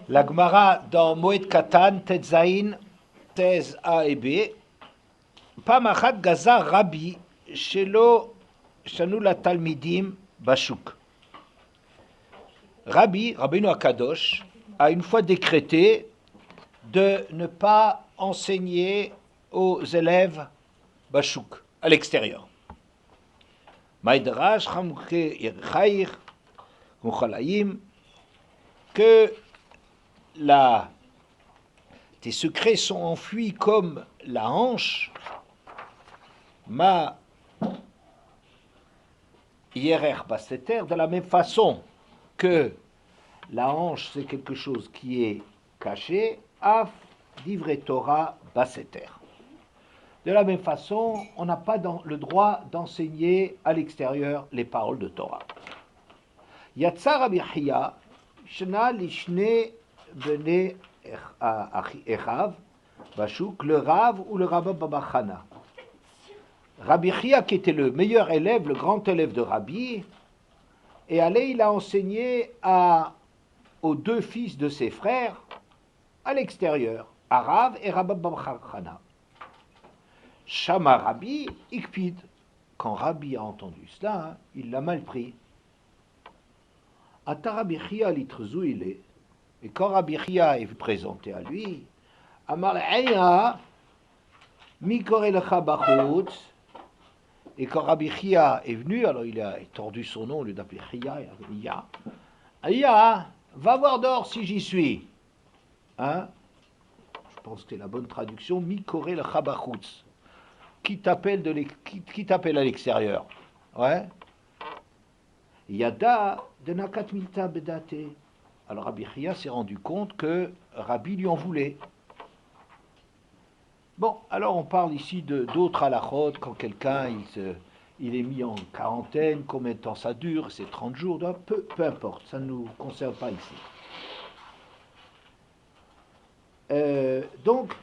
La Gemara dans Moed Katan, Tetzain, 16a et b, Pamachat Gaza Rabbi, Shelo Shanu la Talmidim Bashuk. Rabbeinu Akadosh, a une fois décrété de ne pas enseigner aux élèves Bashuk, à l'extérieur. Maïdrash, Chamouche, Irchaïr, Mouchalayim, que tes secrets sont enfuis comme la hanche, ma hierer baseter, de la même façon que la hanche c'est quelque chose qui est caché, af divrei Torah baseter. De la même façon, on n'a pas le droit d'enseigner à l'extérieur les paroles de Torah. Yatsa Rabbi Chia, shna lishne bene Echav, Bashuk, le Rav ou le Rabba Babachana. Rabbi Chia, qui était le meilleur élève, le grand élève de Rabbi, et allé, il a enseigné aux deux fils de ses frères à l'extérieur, à Rav et Rabba Babachana. Shama Rabbi, Ikpid. Quand Rabbi a entendu cela, il l'a mal pris. Ata Rabbi Chia litrezou il est. Et quand Rabbi Chia est présenté à lui, Amar Eya, Mikore lecha bachutz. Et quand Rabbi Chia est venu, alors il a tordu son nom au lieu d'appeler Chia, il a dit Ya. Aya, va voir dehors si j'y suis. Hein? Je pense que c'est la bonne traduction. Mikore lecha bachutz. Qui t'appelle à l'extérieur? Ouais. Yada de nakat milta bedate. Alors Rabbi Chia s'est rendu compte que Rabbi lui en voulait. Bon, alors on parle ici d'autres halachot, quand quelqu'un il est mis en quarantaine, combien de temps ça dure, c'est 30 jours, peu importe, ça ne nous concerne pas ici. Donc,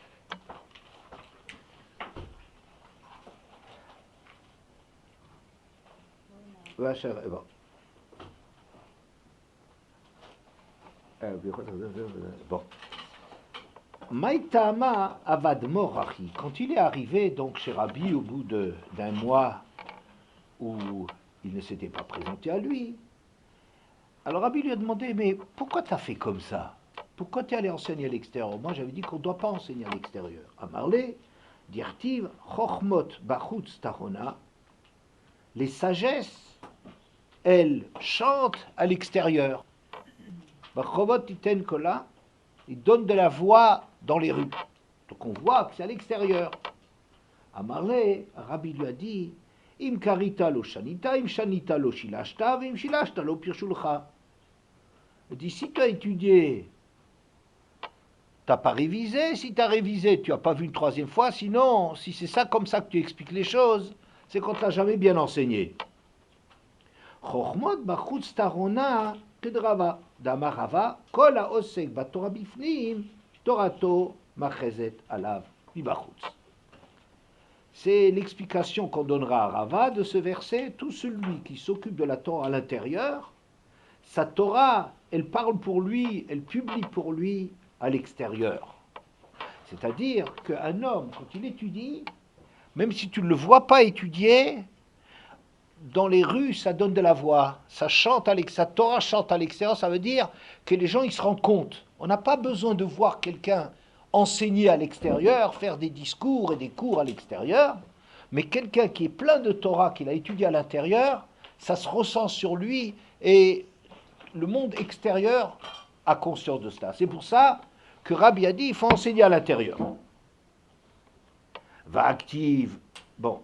bon. Maïtama avad morachi. Quand il est arrivé donc chez Rabbi au bout d'un mois où il ne s'était pas présenté à lui, alors Rabbi lui a demandé, mais pourquoi tu as fait comme ça? Pourquoi tu es allé enseigner à l'extérieur? Moi j'avais dit qu'on ne doit pas enseigner à l'extérieur. Amarle, dirtiv, chochmot bachutz tahona, les sagesses, elles chantent à l'extérieur. Bachovot iten kola, ils donnent de la voix dans les rues. Donc on voit que c'est à l'extérieur. Amarle, Rabbi lui a dit, Im karita lo shanita, im shanita lo shilashta, im shilashta lo pirshulcha. Il dit, si tu as étudié, tu n'as pas révisé. Si tu as révisé, tu n'as pas vu une troisième fois. Sinon, si c'est ça comme ça que tu expliques les choses, c'est qu'on ne t'a jamais bien enseigné. Chochmot bachutz tarona kedrava. Damarava, kol haosek batorah bifnim, torato machezet alav mibachutz. C'est l'explication qu'on donnera à Rava de ce verset. Tout celui qui s'occupe de la Torah à l'intérieur, sa Torah, elle parle pour lui, elle publie pour lui à l'extérieur. C'est-à-dire qu'un homme, quand il étudie, même si tu ne le vois pas étudier, dans les rues, ça donne de la voix, ça chante sa Torah chante à l'extérieur, ça veut dire que les gens ils se rendent compte. On n'a pas besoin de voir quelqu'un enseigner à l'extérieur, faire des discours et des cours à l'extérieur, mais quelqu'un qui est plein de Torah, qu'il a étudié à l'intérieur, ça se ressent sur lui et le monde extérieur a conscience de cela. C'est pour ça que Rabbi a dit il faut enseigner à l'intérieur. Va active, bon.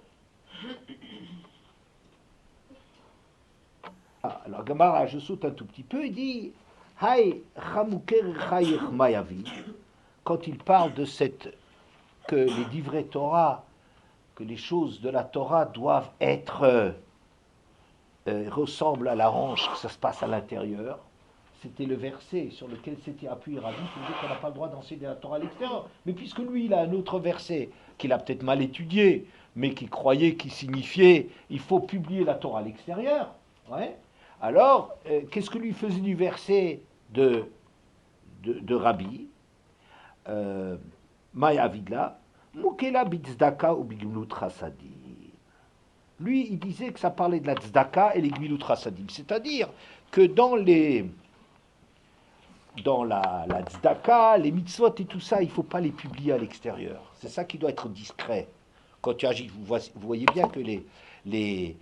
Alors Gamara, je saute un tout petit peu, il dit Hay chamuker chayech mayavi. Quand il parle de que les divrei Torah, que les choses de la Torah doivent être ressemblent à la hanche, que ça se passe à l'intérieur, c'était le verset sur lequel s'était appuyé Rabbi pour dire qu'on n'a pas le droit d'enseigner la Torah à l'extérieur. Mais puisque lui, il a un autre verset qu'il a peut-être mal étudié, mais qui croyait, qui signifiait il faut publier la Torah à l'extérieur, ouais. Alors, qu'est-ce que lui faisait du verset de Rabbi, Maya Avidla, Mukela Bitzdaka ou Bigmlut Chasadim. Lui, il disait que ça parlait de la tzedaka et les Gmilut Chasadim. C'est-à-dire que dans la tzedaka, les mitzvot et tout ça, il ne faut pas les publier à l'extérieur. C'est ça qui doit être discret. Quand tu agis, vous voyez bien que les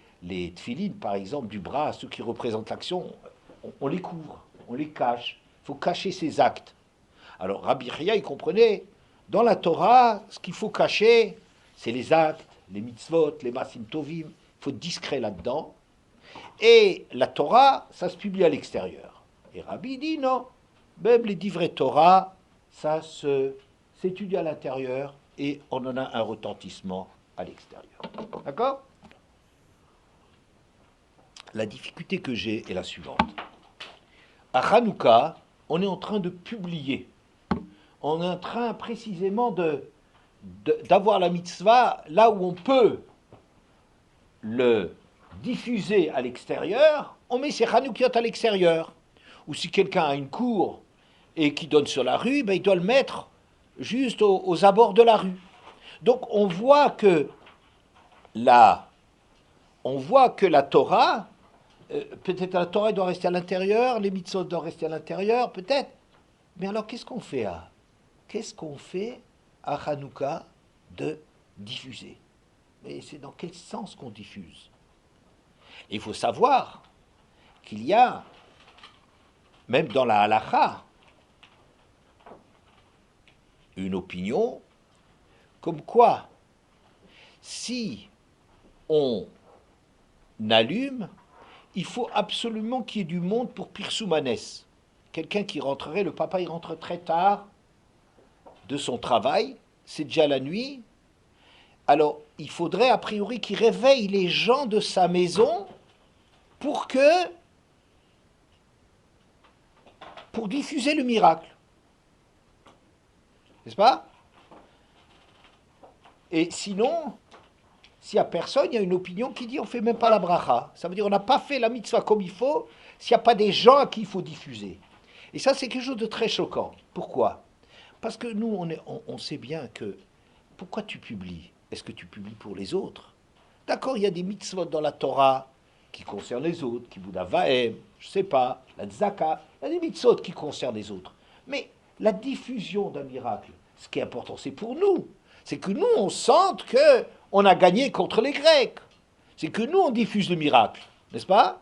tfilines, par exemple, du bras, ceux qui représentent l'action, on les couvre, on les cache. Il faut cacher ses actes. Alors Rabbi Chia, il comprenait, dans la Torah, ce qu'il faut cacher, c'est les actes, les mitzvot, les masim tovim. Il faut être discret là-dedans. Et la Torah, ça se publie à l'extérieur. Et Rabbi dit non. Même les divrei Torah, ça s'étudie à l'intérieur et on en a un retentissement à l'extérieur. D'accord? La difficulté que j'ai est la suivante. À Hanouka, on est en train de publier. On est en train précisément d'avoir la mitzvah là où on peut le diffuser à l'extérieur, on met ses Hanoukiot à l'extérieur. Ou si quelqu'un a une cour et qui donne sur la rue, ben il doit le mettre juste aux abords de la rue. Donc on voit que la Torah, peut-être la Torah doit rester à l'intérieur, les mitzvot doivent rester à l'intérieur, peut-être. Mais alors qu'est-ce qu'on fait à Hanouka de diffuser? Mais c'est dans quel sens qu'on diffuse? Il faut savoir qu'il y a, même dans la halakha, une opinion comme quoi, si on allume, il faut absolument qu'il y ait du monde pour Pirsoumanes. Quelqu'un qui rentrerait, le papa il rentre très tard de son travail, c'est déjà la nuit. Alors, il faudrait a priori qu'il réveille les gens de sa maison pour diffuser le miracle. N'est-ce pas? Et sinon, s'il n'y a personne, il y a une opinion qui dit on ne fait même pas la bracha. Ça veut dire on n'a pas fait la mitzvah comme il faut s'il n'y a pas des gens à qui il faut diffuser. Et ça, c'est quelque chose de très choquant. Pourquoi? Parce que nous, on sait bien que... Pourquoi tu publies? Est-ce que tu publies pour les autres? D'accord, il y a des mitzvot dans la Torah qui concernent les autres, qui Bouddha Vahem, je ne sais pas, la Tzaka, il y a des mitzvot qui concernent les autres. Mais la diffusion d'un miracle, ce qui est important, c'est pour nous. C'est que nous, on sente qu'on a gagné contre les Grecs. C'est que nous, on diffuse le miracle, n'est-ce pas?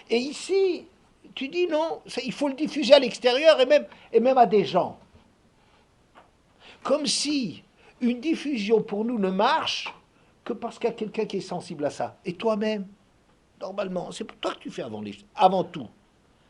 Et ici, tu dis non, il faut le diffuser à l'extérieur et même à des gens. Comme si une diffusion pour nous ne marche que parce qu'il y a quelqu'un qui est sensible à ça. Et toi-même, normalement, c'est pour toi que tu fais avant tout.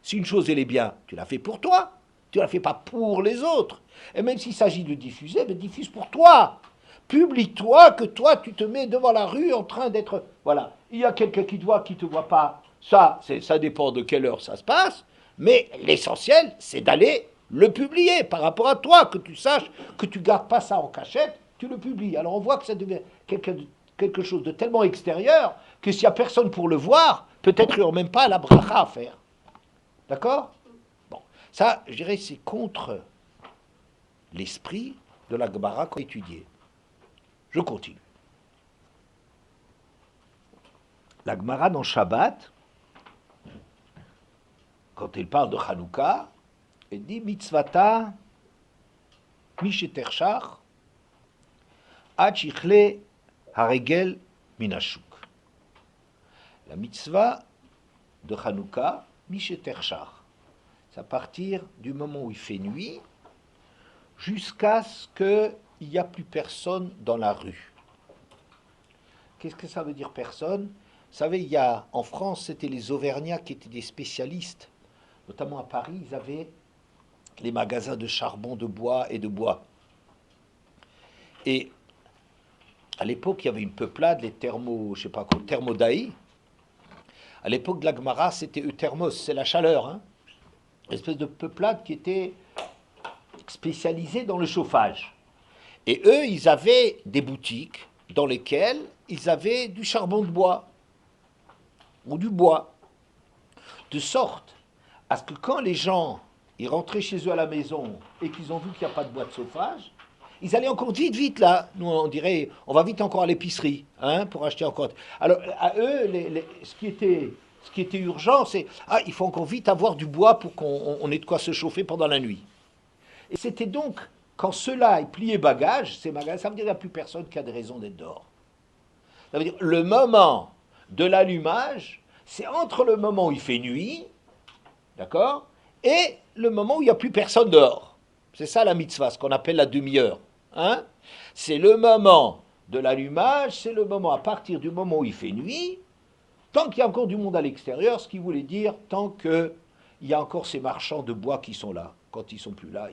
Si une chose, elle est bien, tu la fais pour toi. Tu ne la fais pas pour les autres. Et même s'il s'agit de diffuser, ben diffuse pour toi. Publie-toi que toi, tu te mets devant la rue en train d'être... Voilà, il y a quelqu'un qui ne te voit pas. Ça dépend de quelle heure ça se passe. Mais l'essentiel, c'est d'aller le publier par rapport à toi, que tu saches que tu ne gardes pas ça en cachette, tu le publies. Alors on voit que ça devient quelque chose de tellement extérieur que s'il n'y a personne pour le voir, peut-être il n'y aura même pas la bracha à faire. D'accord? Bon, ça, je dirais, c'est contre l'esprit de la Gemara qu'on a étudié. Je continue. La Gemara dans Shabbat, quand elle parle de Hanouka, elle dit mitzvata mishetershach ad shichle haregel minashuk. La mitzvah de Hanouka, mishetershach, c'est à partir du moment où il fait nuit jusqu'à ce qu'il n'y a plus personne dans la rue. Qu'est-ce que ça veut dire personne? Vous savez, en France, c'était les Auvergnats qui étaient des spécialistes. Notamment à Paris, ils avaient les magasins de charbon, de bois et de bois. Et à l'époque, il y avait une peuplade, les thermodaïs. À l'époque de la Gemara, c'était Eutermos, c'est la chaleur. Une espèce de peuplade qui était spécialisée dans le chauffage. Et eux, ils avaient des boutiques dans lesquelles ils avaient du charbon de bois ou du bois. De sorte à ce que quand les gens ils rentraient chez eux à la maison et qu'ils ont vu qu'il n'y a pas de boîte chauffage, ils allaient encore vite, vite là. Nous, on dirait, on va vite encore à l'épicerie, hein, pour acheter encore. Alors, à eux, ce qui était urgent, c'est, il faut encore vite avoir du bois pour qu'on ait de quoi se chauffer pendant la nuit. Et c'était donc, quand ceux-là pliaient bagages, ces bagages, ça veut dire qu'il n'y a plus personne qui a des raisons d'être dehors. Ça veut dire, le moment de l'allumage, c'est entre le moment où il fait nuit, d'accord, et le moment où il n'y a plus personne dehors. C'est ça la mitzvah, ce qu'on appelle la demi-heure. Hein? C'est le moment de l'allumage, c'est le moment à partir du moment où il fait nuit, tant qu'il y a encore du monde à l'extérieur, ce qui voulait dire tant qu'il y a encore ces marchands de bois qui sont là. Quand ils ne sont plus là,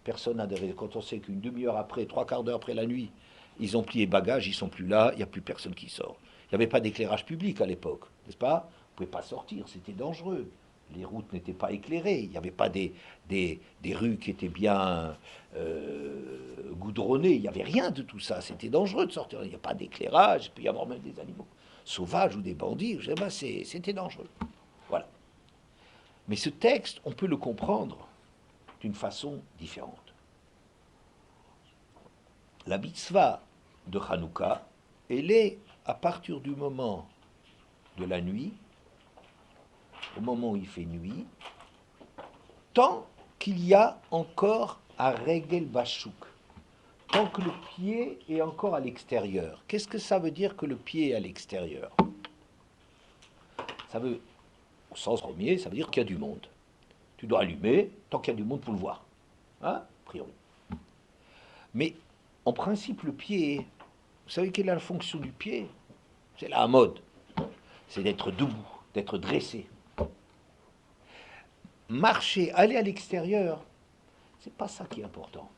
personne n'a de raison. Quand on sait qu'une demi-heure après, 3/4 d'heure après la nuit, ils ont plié bagages, ils ne sont plus là, il n'y a plus personne qui sort. Il n'y avait pas d'éclairage public à l'époque, n'est-ce pas? Vous ne pouvez pas sortir, c'était dangereux. Les routes n'étaient pas éclairées, il n'y avait pas des rues qui étaient bien goudronnées, il n'y avait rien de tout ça, c'était dangereux de sortir, il n'y a pas d'éclairage, il peut y avoir même des animaux sauvages ou des bandits, je sais pas, c'était dangereux. Voilà. Mais ce texte, on peut le comprendre d'une façon différente. La mitzvah de Hanouka, elle est à partir du moment de la nuit, au moment où il fait nuit, tant qu'il y a encore à Regel Bachouk, tant que le pied est encore à l'extérieur. Qu'est-ce que ça veut dire que le pied est à l'extérieur? Ça veut, au sens premier, ça veut dire qu'il y a du monde. Tu dois allumer tant qu'il y a du monde pour le voir. Hein? A priori. Mais en principe, le pied, vous savez quelle est la fonction du pied? C'est la mode. C'est d'être debout, d'être dressé. Marcher, aller à l'extérieur, c'est pas ça qui est important.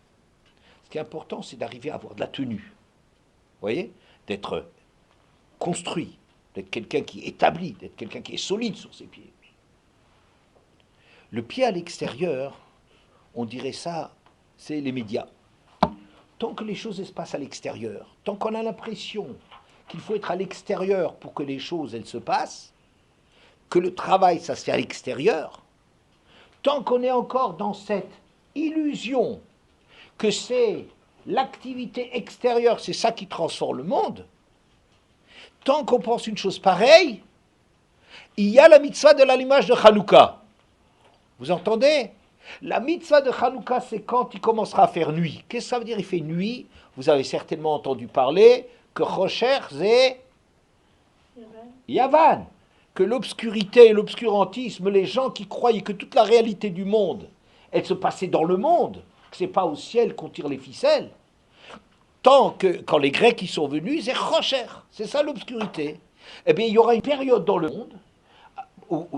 Ce qui est important, c'est d'arriver à avoir de la tenue. Vous voyez? D'être construit, d'être quelqu'un qui est établi, d'être quelqu'un qui est solide sur ses pieds. Le pied à l'extérieur, on dirait ça, c'est les médias. Tant que les choses se passent à l'extérieur, tant qu'on a l'impression qu'il faut être à l'extérieur pour que les choses elles se passent, que le travail ça se fait à l'extérieur, tant qu'on est encore dans cette illusion que c'est l'activité extérieure, c'est ça qui transforme le monde, tant qu'on pense une chose pareille, il y a la mitzvah de l'allumage de Hanouka. Vous entendez? La mitzvah de Hanouka, c'est quand il commencera à faire nuit. Qu'est-ce que ça veut dire, il fait nuit? Vous avez certainement entendu parler que Rocher, c'est Yavan. Que l'obscurité et l'obscurantisme, les gens qui croyaient que toute la réalité du monde, elle se passait dans le monde, que c'est pas au ciel qu'on tire les ficelles, tant que, quand les Grecs y sont venus, c'est Rocher, c'est ça l'obscurité. Eh bien, il y aura une période dans le monde,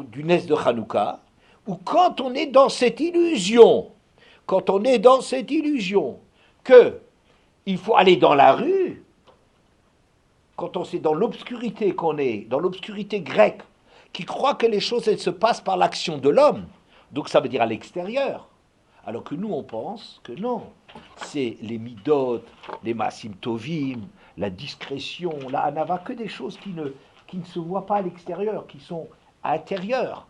du Nes de Hanouka, où quand on est dans cette illusion, que il faut aller dans la rue, quand on sait dans l'obscurité qu'on est, dans l'obscurité grecque, qui croit que les choses elles se passent par l'action de l'homme, donc ça veut dire à l'extérieur, alors que nous on pense que non, c'est les midot, les masim tovim, la discrétion, la hanava, que des choses qui ne se voient pas à l'extérieur, qui sont à l'intérieur.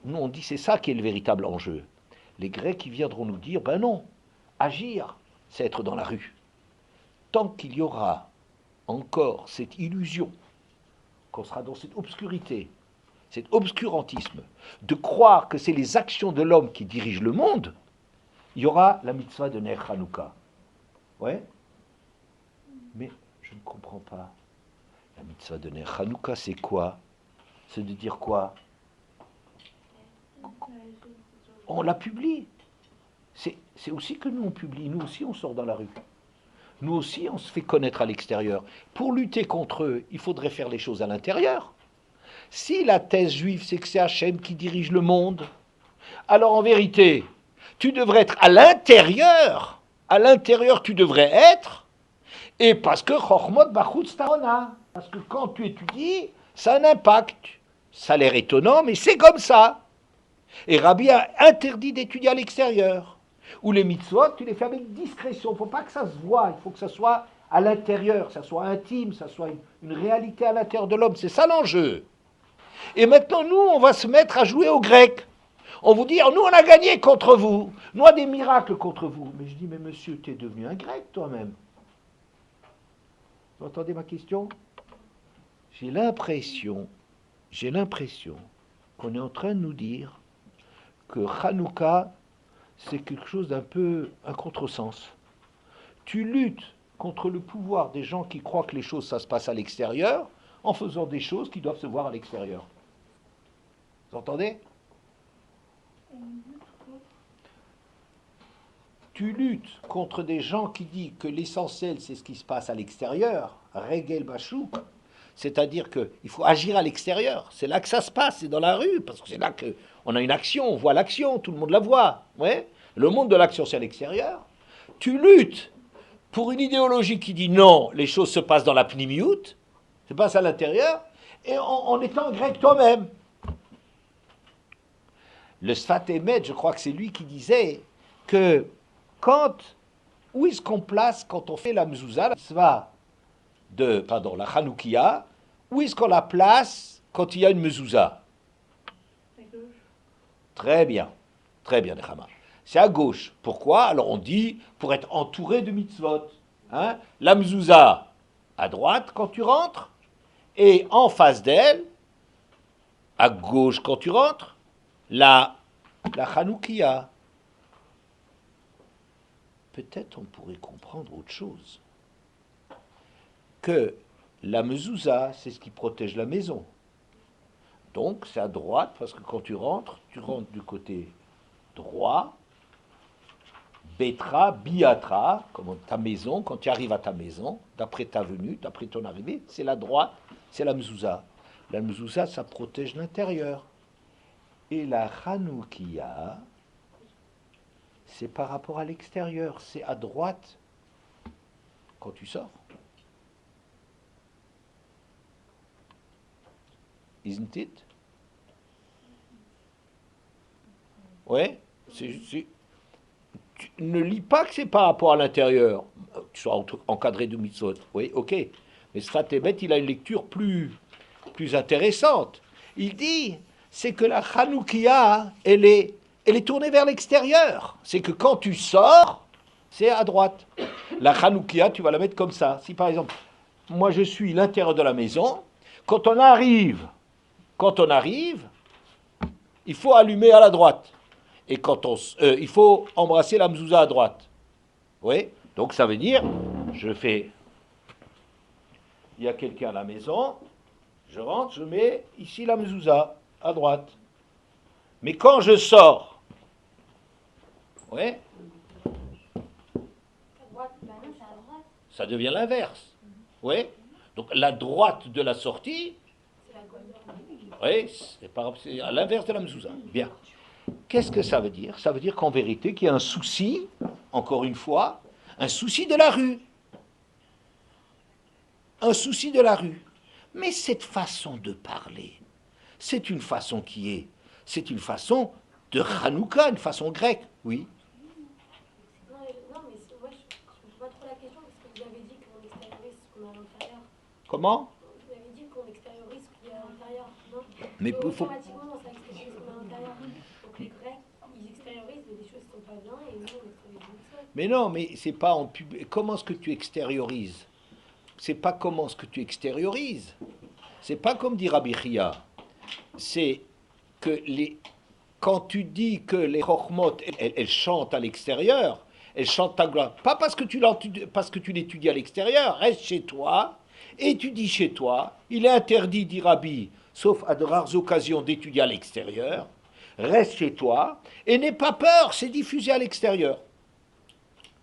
Nous on dit c'est ça qui est le véritable enjeu. Les Grecs qui viendront nous dire, ben non, agir, c'est être dans la rue. Tant qu'il y aura encore cette illusion, qu'on sera dans cette obscurité, cet obscurantisme, de croire que c'est les actions de l'homme qui dirigent le monde, il y aura la mitzvah de Ner Hanouka. Ouais? Mais je ne comprends pas. La mitzvah de Ner Hanouka, c'est quoi? C'est de dire quoi? On la publie. C'est aussi que nous on publie, nous aussi on sort dans la rue. Nous aussi, on se fait connaître à l'extérieur. Pour lutter contre eux, il faudrait faire les choses à l'intérieur. Si la thèse juive, c'est que c'est Hachem qui dirige le monde, alors en vérité, tu devrais être à l'intérieur. À l'intérieur, tu devrais être. Et parce que Chochmot Bachutz Tarona. Parce que quand tu étudies, ça a un impact. Ça a l'air étonnant, mais c'est comme ça. Et Rabbi a interdit d'étudier à l'extérieur. Ou les mitzvot, tu les fais avec discrétion. Il ne faut pas que ça se voie, il faut que ça soit à l'intérieur, que ça soit intime, que ça soit une réalité à l'intérieur de l'homme. C'est ça l'enjeu. Et maintenant, nous, on va se mettre à jouer aux Grecs. On vous dit, oh, nous on a gagné contre vous, nous on a des miracles contre vous. Mais je dis, mais monsieur, tu es devenu un grec toi-même. Vous entendez ma question? J'ai l'impression qu'on est en train de nous dire que Hanouka, c'est quelque chose d'un peu un contresens. Tu luttes contre le pouvoir des gens qui croient que les choses, ça se passe à l'extérieur, en faisant des choses qui doivent se voir à l'extérieur. Vous entendez? Tu luttes contre des gens qui disent que l'essentiel, c'est ce qui se passe à l'extérieur, Regel Bachouk, c'est-à-dire qu'il faut agir à l'extérieur. C'est là que ça se passe, c'est dans la rue, parce que c'est là qu'on a une action, on voit l'action, tout le monde la voit. Ouais. Le monde de l'action, c'est à l'extérieur. Tu luttes pour une idéologie qui dit non, les choses se passent dans la pnimiout, se passent à l'intérieur, et en étant grec toi-même. Le Sfat Emet, je crois que c'est lui qui disait que où est-ce qu'on place quand on fait la mezouza, la mitzvah la Hanoukia, où est-ce qu'on la place quand il y a une mezouza? Très bien, Nechama. C'est à gauche. Pourquoi? Alors on dit pour être entouré de mitzvot. Hein? La mezouza à droite quand tu rentres, et en face d'elle, à gauche quand tu rentres, la Hanoukia. Peut-être on pourrait comprendre autre chose. Que la mezouza, c'est ce qui protège la maison. Donc c'est à droite, parce que quand tu rentres du côté droit, Betra, Biatra, comme ta maison, quand tu arrives à ta maison, d'après ta venue, d'après ton arrivée, c'est la droite, c'est la mezouza. La mezouza, ça protège l'intérieur. Et la Hanoukia, c'est par rapport à l'extérieur, c'est à droite quand tu sors. Isn't it? Ouais, tu ne lis pas que c'est par rapport à l'intérieur. Tu sois encadré de mitzvot. Oui, ok. Mais Sfat Emet, il a une lecture plus intéressante. Il dit, c'est que la Hanoukia, elle est tournée vers l'extérieur. C'est que quand tu sors, c'est à droite. La Hanoukia, tu vas la mettre comme ça. Si par exemple, moi je suis l'intérieur de la maison, quand on arrive, il faut allumer à la droite. Et il faut embrasser la mezouza à droite. Oui. Donc ça veut dire, il y a quelqu'un à la maison, je rentre, je mets ici la mezouza à droite. Mais quand je sors, oui, ça devient l'inverse. Oui. Donc la droite de la sortie, oui, c'est à l'inverse de la mezouza. Bien. Qu'est-ce que ça veut dire? Ça veut dire qu'en vérité, qu'il y a un souci, encore une fois, un souci de la rue. Un souci de la rue. Mais cette façon de parler, c'est une façon c'est une façon de Hanouka, une façon grecque, oui. Non, mais moi, je ne vois pas trop la question, parce que vous avez dit qu'on extériorise ce qu'on a à l'intérieur. Comment? Vous avez dit qu'on extériorise ce qu'il y a à l'intérieur, non? Mais il faut... Automatiquement, ça extériorise ce qu'on a à l'intérieur. Donc les Grecs, ils extériorisent des choses qui ne sont pas bien, et nous, on extériorise des choses. Mais non, mais c'est pas en public. Comment est-ce que tu extériorises? C'est pas comment est-ce que tu extériorises. C'est pas comme dit Rabbi Chia. C'est que quand tu dis que les chokhmot, elles chantent à l'extérieur, elles chantent ta gloire, pas parce que tu l'étudies à l'extérieur, reste chez toi, étudie chez toi, il est interdit, dit Rabbi, sauf à de rares occasions d'étudier à l'extérieur, reste chez toi, et n'aie pas peur, c'est diffusé à l'extérieur.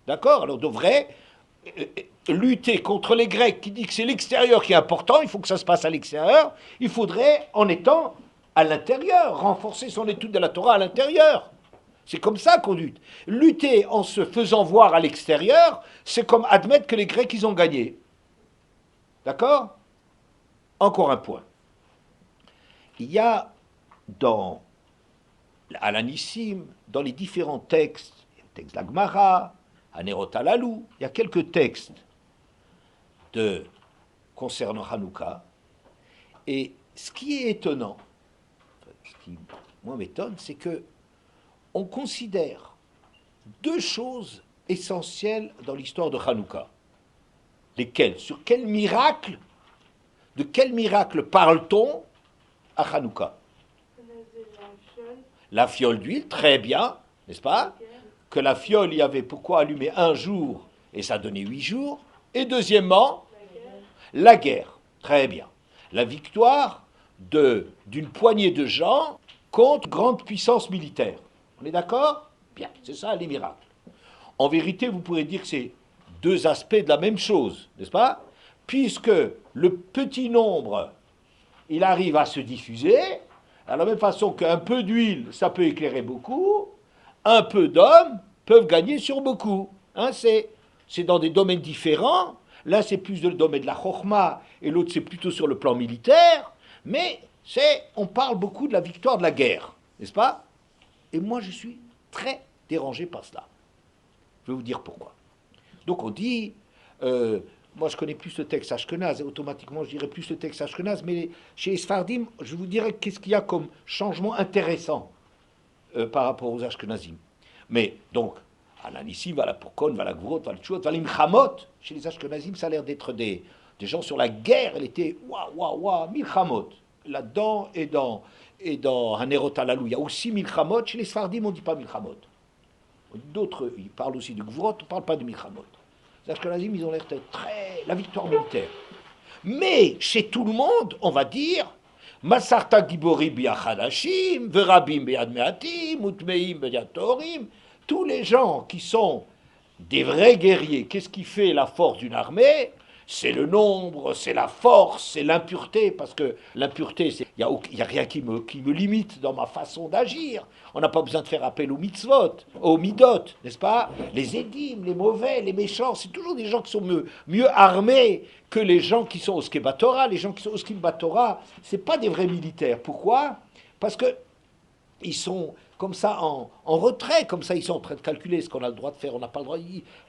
D'accord? Alors, on devrait lutter contre les Grecs qui disent que c'est l'extérieur qui est important, il faut que ça se passe à l'extérieur, il faudrait, en étant à l'intérieur, renforcer son étude de la Torah à l'intérieur. C'est comme ça qu'on lutte. Lutter en se faisant voir à l'extérieur, c'est comme admettre que les Grecs, ils ont gagné. D'accord? Encore un point. Il y a à l'Anissim, dans les différents textes, le texte d'Agmara, à Nerot Alalou, il y a quelques textes concernant Hanouka. Et ce qui est étonnant, ce qui moi m'étonne, c'est que on considère deux choses essentielles dans l'histoire de Hanouka. Lesquelles? Sur quel miracle, de quel miracle parle-t-on à Hanouka? La fiole d'huile, très bien, n'est-ce pas? Que la fiole, il y avait pourquoi allumer un jour et ça donnait 8 jours. Et deuxièmement, la guerre, très bien. La victoire d'une poignée de gens contre grande puissance militaire. On est d'accord? Bien, c'est ça les miracles. En vérité, vous pourrez dire que c'est deux aspects de la même chose, n'est-ce pas? Puisque le petit nombre, il arrive à se diffuser, à la même façon qu'un peu d'huile, ça peut éclairer beaucoup, un peu d'hommes peuvent gagner sur beaucoup. Hein, c'est dans des domaines différents. L'un, c'est plus le domaine de la chokhma, et l'autre, c'est plutôt sur le plan militaire. Mais on parle beaucoup de la victoire de la guerre, n'est-ce pas? Et moi, je suis très dérangé par cela. Je vais vous dire pourquoi. Donc on dit, moi je connais plus le texte Ashkenaz, et automatiquement je dirais plus le texte Ashkenaz, mais chez les Sfardim, je vous dirais qu'est-ce qu'il y a comme changement intéressant par rapport aux Ashkenazim. Mais donc, Alanissim, voilà Pourkon, voilà Gvrot, voilà Tchouot, voilà Milchamot. Chez les Ashkenazim, ça a l'air d'être des gens sur la guerre. Elle était waouh, Milchamot. Là-dedans et dans Hanerot Alalou, il y a aussi Milchamot. Chez les Sfardim, on ne dit pas Milchamot. D'autres, ils parlent aussi de Gvrot, on ne parle pas de Milchamot. Les Ashkenazim, ils ont l'air d'être très la victoire militaire. Mais chez tout le monde, on va dire Masarta Gibori Biachadashim, Verabim Bead Meatim, Utmeim Bead Torim. Tous les gens qui sont des vrais guerriers, qu'est-ce qui fait la force d'une armée? C'est le nombre, c'est la force, c'est l'impureté, parce que l'impureté, il n'y a rien qui me limite dans ma façon d'agir. On n'a pas besoin de faire appel aux mitzvot, aux midot, n'est-ce pas? Les édimes, les mauvais, les méchants, c'est toujours des gens qui sont mieux armés que les gens qui sont au Skebatora. Les gens qui sont au Skebatora, ce n'est pas des vrais militaires. Pourquoi? Parce qu'ils sont comme ça en retrait, comme ça ils sont en train de calculer ce qu'on a le droit de faire, on n'a pas le droit.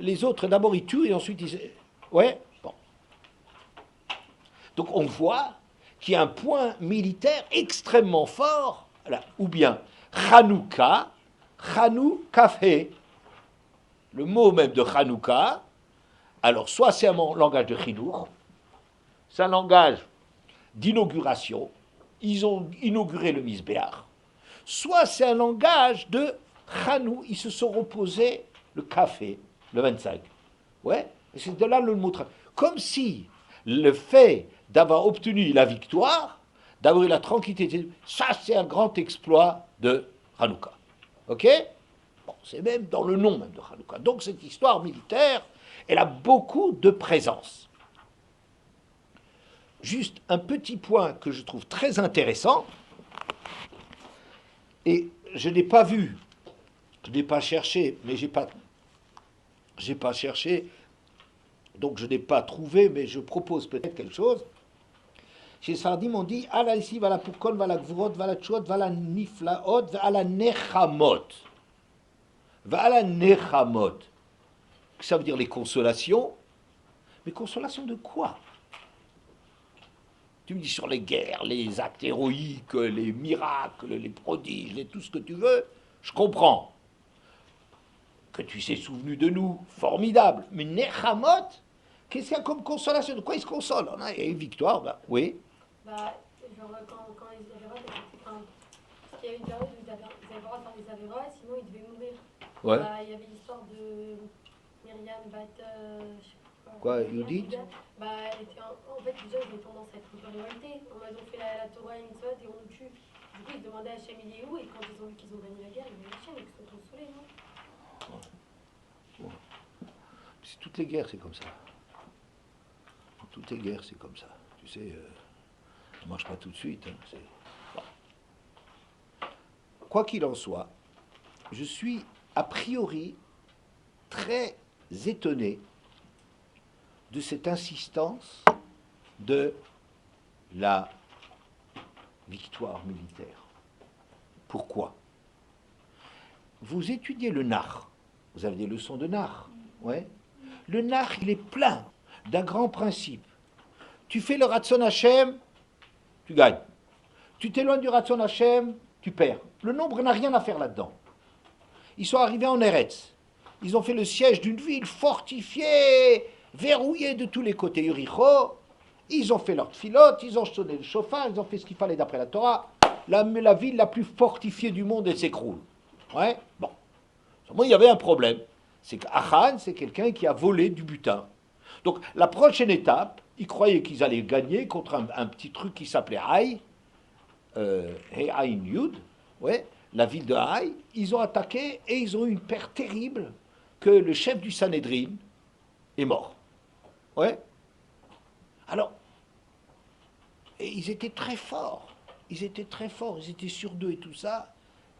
Les autres, d'abord, ils tuent et ensuite ils... Ouais. Donc on voit qu'il y a un point militaire extrêmement fort, là, ou bien Hanouka, Hanoukafe, le mot même de Hanouka, alors soit c'est un langage de Chidour, c'est un langage d'inauguration, ils ont inauguré le Misbéach, soit c'est un langage de Hanou, ils se sont reposés le café, le 25. Ouais, et c'est de là le mot. Comme si le fait d'avoir obtenu la victoire, d'avoir eu la tranquillité, ça c'est un grand exploit de Hanouka. Ok? Bon, c'est même dans le nom même de Hanouka. Donc cette histoire militaire, elle a beaucoup de présence. Juste un petit point que je trouve très intéressant, et je n'ai pas vu, je n'ai pas cherché, mais j'ai pas cherché, donc je n'ai pas trouvé, mais je propose peut-être quelque chose. Chez Sfardim, on dit Ala ici, vala Pourkon, vala Gvurot, vala Tchot, vala Niflaot, vala Nechamot. Vala Nechamot. Ça veut dire les consolations. Mais consolations de quoi? Tu me dis sur les guerres, les actes héroïques, les miracles, les prodiges, tout ce que tu veux, je comprends. Que tu t'es souvenu de nous, formidable. Mais Nechamot, qu'est-ce qu'il y a comme consolation? De quoi il se console? On a une victoire, ben, oui. Bah, genre quand les Avérotes, enfin, parce qu'il y avait une période où ils avaient le droit de faire des Avérotes, sinon ils devaient mourir. Ouais. Bah, il y avait l'histoire de Myriam Bat, je sais pas quoi. Judith? Bah, elle était en fait, déjà, ils avaient tendance à être un peu révoltés. On a donc fait la Torah et une Mitzvot et on nous tue. Du coup, ils demandaient à Hachem, il est où? Et quand ils ont vu qu'ils ont gagné la guerre, ils ont dit Hachem, ils se sont consolés, non? Ouais. Toutes les guerres, c'est comme ça. Toutes les guerres, c'est comme ça. Tu sais, ça ne marche pas tout de suite. Hein, bon. Quoi qu'il en soit, je suis a priori très étonné de cette insistance de la victoire militaire. Pourquoi? Vous étudiez le Nar. Vous avez des leçons de Nar. Ouais. Le Nar, il est plein d'un grand principe. Tu fais le Ratzon Hashem, tu gagnes. Tu t'éloignes du Ratzon Hashem, tu perds. Le nombre n'a rien à faire là-dedans. Ils sont arrivés en Eretz. Ils ont fait le siège d'une ville fortifiée, verrouillée de tous les côtés. Yericho, ils ont fait leur filote, ils ont sonné le chauffard, ils ont fait ce qu'il fallait d'après la Torah. La ville la plus fortifiée du monde, elle s'écroule. Ouais, bon. Seulement, il y avait un problème. C'est qu'Achan, c'est quelqu'un qui a volé du butin. Donc, la prochaine étape, ils croyaient qu'ils allaient gagner contre un petit truc qui s'appelait Haï, Haïn Yud, ouais, la ville de Haï. Ils ont attaqué et ils ont eu une perte terrible que le chef du Sanhédrin est mort. Ouais. Alors, et ils étaient très forts. Ils étaient très forts, ils étaient sur d'eux et tout ça.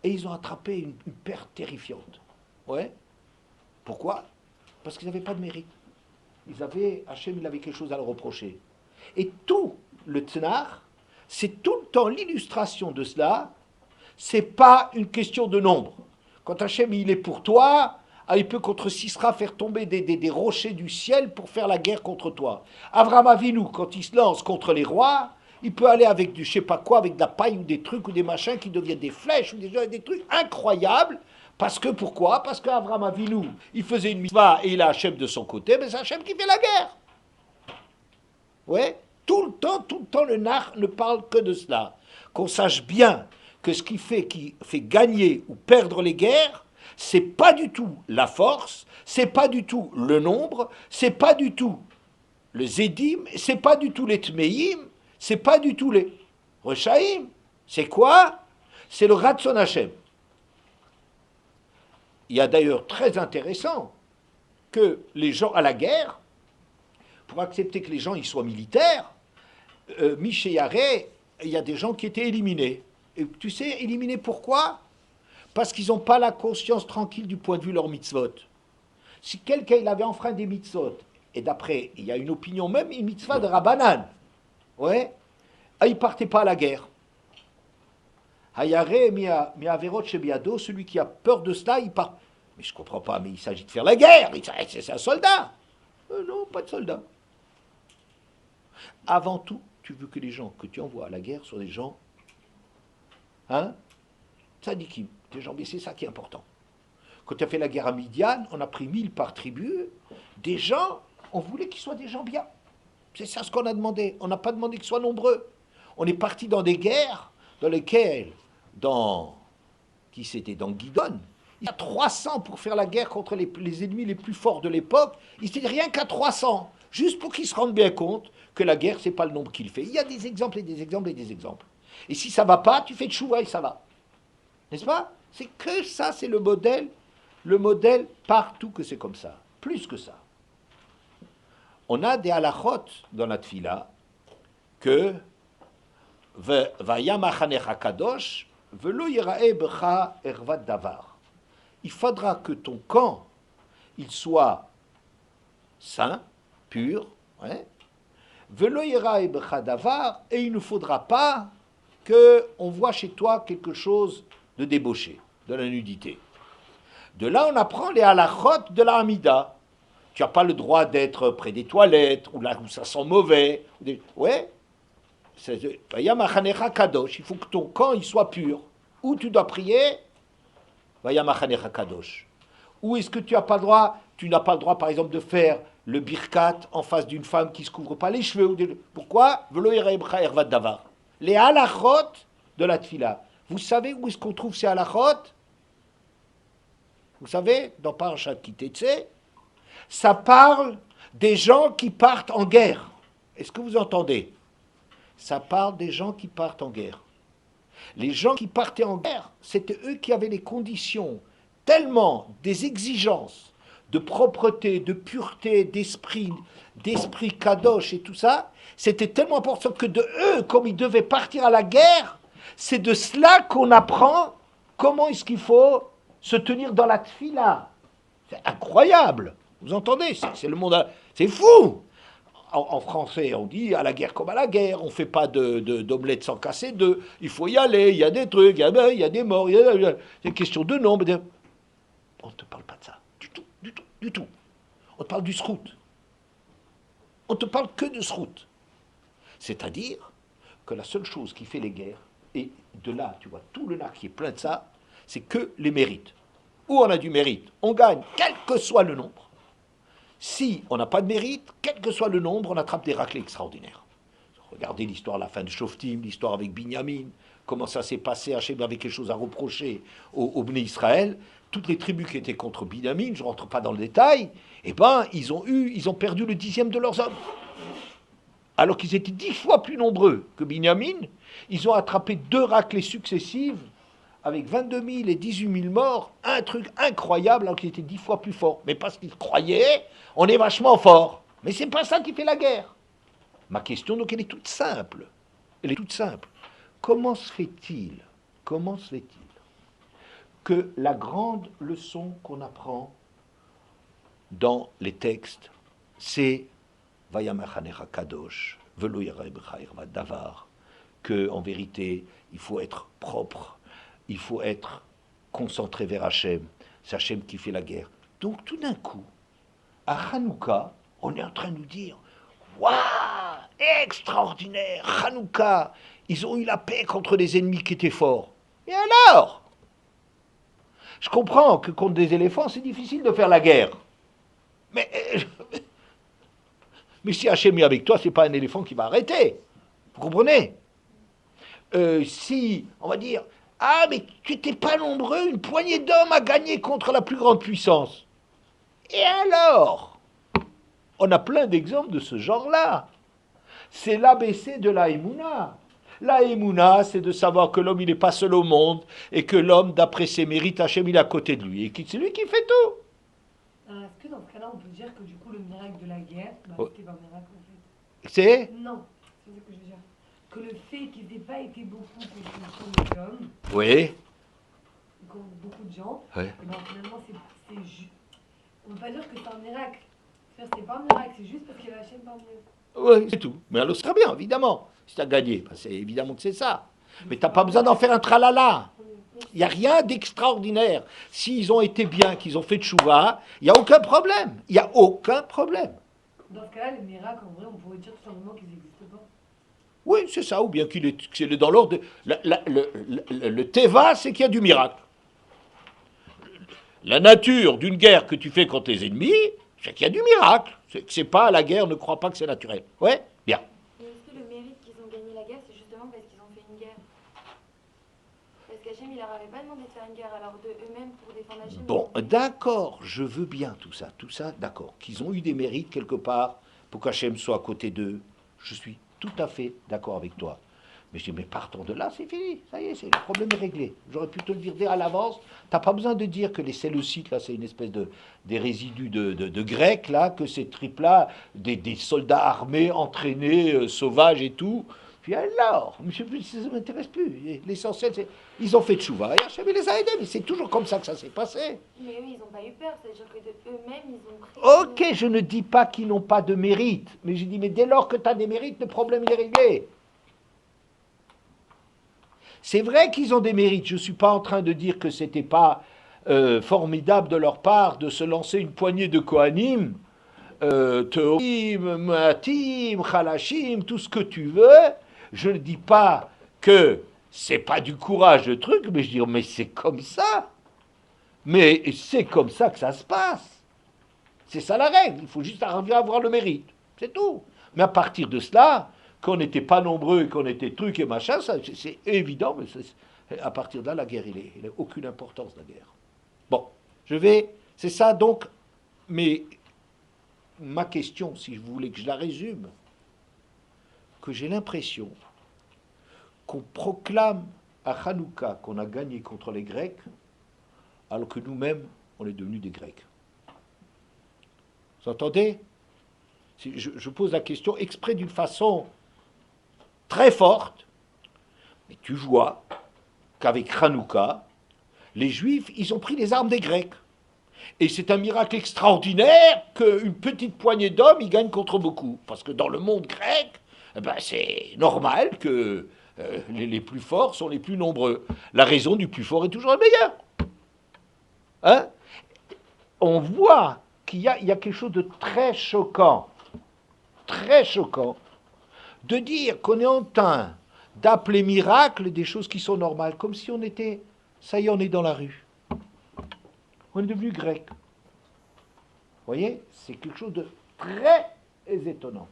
Et ils ont attrapé une perte terrifiante. Ouais. Pourquoi? Parce qu'ils n'avaient pas de mérite. Hachem, il avait quelque chose à leur reprocher. Et tout le Tnar, c'est tout le temps l'illustration de cela. C'est pas une question de nombre. Quand Hachem, il est pour toi, il peut contre Sisra faire tomber des rochers du ciel pour faire la guerre contre toi. Avraham Avinu, quand il se lance contre les rois, il peut aller avec du je sais pas quoi, avec de la paille ou des trucs ou des machins qui deviennent des flèches ou des trucs incroyables. Parce que pourquoi? Parce qu'Avraham Avinu, il faisait une mitzvah et il a Hachem de son côté, mais c'est Hachem qui fait la guerre. Ouais, tout le temps, le nar ne parle que de cela. Qu'on sache bien que ce qui fait gagner ou perdre les guerres, c'est pas du tout la force, c'est pas du tout le nombre, c'est pas du tout le zédim, c'est pas du tout les tmeïm, c'est pas du tout les rechaïm. C'est quoi? C'est le Ratzon Hachem. Il y a d'ailleurs très intéressant que les gens à la guerre, pour accepter que les gens ils soient militaires, Michéaré, il y a des gens qui étaient éliminés. Et tu sais, éliminés pourquoi? Parce qu'ils n'ont pas la conscience tranquille du point de vue de leur mitzvot. Si quelqu'un il avait enfreint des mitzvot, et d'après, il y a une opinion, même une mitzvah de Rabbanan, ouais, il ne partait pas à la guerre. Hayare mi averot shebiado, celui qui a peur de cela, il part. Mais je ne comprends pas, mais il s'agit de faire la guerre, c'est un soldat. Non, pas de soldat. Avant tout, tu veux que les gens que tu envoies à la guerre soient des gens, hein, tzadikim, des gens, mais c'est ça qui est important. Quand tu as fait la guerre à Midian, on a pris 1000 par tribu, des gens, on voulait qu'ils soient des gens bien. C'est ça ce qu'on a demandé. On n'a pas demandé qu'ils soient nombreux. On est parti dans des guerres dans lesquelles, qui c'était dans Guidon, il y a 300 pour faire la guerre contre les ennemis les plus forts de l'époque. Il n'était rien qu'à 300, juste pour qu'ils se rendent bien compte que la guerre, c'est pas le nombre qu'il fait. Il y a des exemples et des exemples et des exemples. Et si ça va pas, tu fais de chouva et ça va. N'est-ce pas? C'est que ça, c'est le modèle partout que c'est comme ça. Plus que ça. On a des halachot dans la tfila que Vayamachanecha kadosh velo yirae becha ervat davar. Il faudra que ton camp il soit sain, pur, ouais. Velo yirae becha davar, et il ne faudra pas que on voit chez toi quelque chose de débauché, de la nudité. De là, on apprend les halachot de la Hamida. Tu n'as pas le droit d'être près des toilettes, ou là où ça sent mauvais. Ouais. Vayamachanecha kadosh, il faut que ton camp il soit pur. Où tu dois prier, Vayamachanecha kadosh. Où est-ce que tu n'as pas le droit? Tu n'as pas le droit, par exemple, de faire le birkat en face d'une femme qui ne se couvre pas les cheveux. Pourquoi? Velo yereibcha ervat davar. Les halachot de la tfila. Vous savez où est-ce qu'on trouve ces halachot? Vous savez, dans Parashat Kitetse, ça parle des gens qui partent en guerre. Est-ce que vous entendez? Ça parle des gens qui partent en guerre. Les gens qui partaient en guerre, c'était eux qui avaient les conditions, tellement des exigences de propreté, de pureté, d'esprit kadosh et tout ça, c'était tellement important que de eux, comme ils devaient partir à la guerre, c'est de cela qu'on apprend comment est-ce qu'il faut se tenir dans la tfila. C'est incroyable. Vous entendez? C'est le monde. C'est fou. En français, on dit à la guerre comme à la guerre. On ne fait pas d'omelette sans casser deux. Il faut y aller. Il y a des trucs. Il y a des morts. Il y a des questions de nombre. On ne te parle pas de ça. Du tout. On te parle du srout. On ne te parle que de srout. C'est-à-dire que la seule chose qui fait les guerres, et de là, tu vois, tout le lac qui est plein de ça, c'est que les mérites. ou on a du mérite, on gagne, quel que soit le nombre. Si on n'a pas de mérite, quel que soit le nombre, on attrape des raclées extraordinaires. Regardez l'histoire à la fin de Shoftim, l'histoire avec Binyamin, comment ça s'est passé, Hachem avait quelque chose à reprocher au Bnei Israël. Toutes les tribus qui étaient contre Binyamin, je ne rentre pas dans le détail, eh ben, ils ont perdu le 10e de leurs hommes. Alors qu'ils étaient 10 fois plus nombreux que Binyamin, ils ont attrapé 2 raclées successives, avec 22 000 et 18 000 morts, un truc incroyable, alors qu'ils étaient 10 fois plus forts. Mais parce qu'ils croyaient, on est vachement fort. Mais c'est pas ça qui fait la guerre. Ma question, donc, elle est toute simple. Elle est toute simple. Comment se fait-il que la grande leçon qu'on apprend dans les textes, c'est Vayamechanecha Kadosh, Velo Yareh Bcha Irvat Davar, que en vérité, il faut être propre, il faut être concentré vers Hachem, c'est Hachem qui fait la guerre. Donc tout d'un coup, à Hanouka, on est en train de nous dire waouh, extraordinaire, Hanouka, ils ont eu la paix contre des ennemis qui étaient forts. Et alors? Je comprends que contre des éléphants, c'est difficile de faire la guerre. Mais si Hachem est avec toi, c'est pas un éléphant qui va arrêter. Vous comprenez? Si, on va dire, ah, mais tu n'étais pas nombreux, une poignée d'hommes a gagné contre la plus grande puissance. Et alors? On a plein d'exemples de ce genre-là. C'est l'ABC de la Emouna. La Emouna, c'est de savoir que l'homme, il n'est pas seul au monde, et que l'homme, d'après ses mérites, Hachem, il est à côté de lui, et que c'est lui qui fait tout. Est-ce que dans ce cas-là, on peut dire que du coup, le miracle de la guerre, c'était pas un miracle en fait? C'est? Non, c'est ce que je veux dire. Que le fait qu'ils n'aient pas été beaucoup contre les hommes, Oui. contre beaucoup de gens, Oui. et ben finalement, c'est juste. On ne peut pas dire que c'est un miracle. C'est pas un miracle, c'est juste parce qu'il y avait Hachem parmi eux. Oui, c'est tout. Mais alors, ce serait bien, évidemment. Si tu as gagné, ben, c'est évidemment que c'est ça. Mais tu n'as pas besoin d'en faire un tralala. Il n'y a rien d'extraordinaire. S'ils ont été bien, qu'ils ont fait tchouva, il n'y a aucun problème. Il n'y a aucun problème. Dans ce cas-là, les miracles, en vrai, on pourrait dire tout simplement qu'ils n'existent pas. Oui, c'est ça. Ou bien qu'il est dans l'ordre de... Le teva, c'est qu'il y a du miracle. La nature d'une guerre que tu fais contre tes ennemis, c'est qu'il y a du miracle. C'est pas la guerre, ne crois pas que c'est naturel. Ouais, bien. Mais est-ce que le mérite qu'ils ont gagné la guerre, c'est justement parce qu'ils ont fait une guerre? Parce qu'Hachem, il leur avait pas demandé de faire une guerre, alors de eux-mêmes pour défendre Hachem. Bon, d'accord, je veux bien tout ça, d'accord. Qu'ils ont eu des mérites quelque part pour qu'Hachem soit à côté d'eux. Je suis tout à fait d'accord avec toi. Mais je dis, mais partons de là, c'est fini. Ça y est, le problème est réglé. J'aurais pu te le dire dès à l'avance. T'as pas besoin de dire que les Séleucides, là, c'est une espèce des résidus de Grecs, là, que ces tripes-là, des soldats armés, entraînés, sauvages et tout. Puis alors, monsieur, ça ne m'intéresse plus. L'essentiel, c'est ils ont fait tchouva et Hachem les a aidés. Mais c'est toujours comme ça que ça s'est passé. Mais eux, ils n'ont pas eu peur, c'est-à-dire que de eux-mêmes, ils ont pris... Ok, je ne dis pas qu'ils n'ont pas de mérite. Mais je dis, mais dès lors que tu as des mérites, le problème, il est réglé. C'est vrai qu'ils ont des mérites. Je ne suis pas en train de dire que ce n'était pas formidable de leur part de se lancer une poignée de Kohanim, Teorim, Matim, Khalashim, tout ce que tu veux. Je ne dis pas que c'est pas du courage de truc, mais je dis, mais c'est comme ça. Mais c'est comme ça que ça se passe. C'est ça la règle. Il faut juste arriver à avoir le mérite. C'est tout. Mais à partir de cela, qu'on n'était pas nombreux, qu'on était trucs et machin, c'est évident, mais à partir de là, la guerre, il n'a aucune importance, la guerre. Bon, c'est ça donc, mais ma question, si vous voulez que je la résume, que j'ai l'impression qu'on proclame à Hanouka qu'on a gagné contre les Grecs, alors que nous-mêmes, on est devenus des Grecs. Vous entendez? Je pose la question exprès d'une façon très forte, mais tu vois qu'avec Hanouka, les Juifs, ils ont pris les armes des Grecs. Et c'est un miracle extraordinaire qu'une petite poignée d'hommes, ils gagnent contre beaucoup. Parce que dans le monde grec, eh ben, c'est normal que les plus forts sont les plus nombreux. La raison du plus fort est toujours le meilleur. Hein? On voit qu'il y a quelque chose de très choquant, de dire qu'on est en train d'appeler miracle des choses qui sont normales, comme si on était, ça y est, on est dans la rue. On est devenu grec. Vous voyez, c'est quelque chose de très étonnant.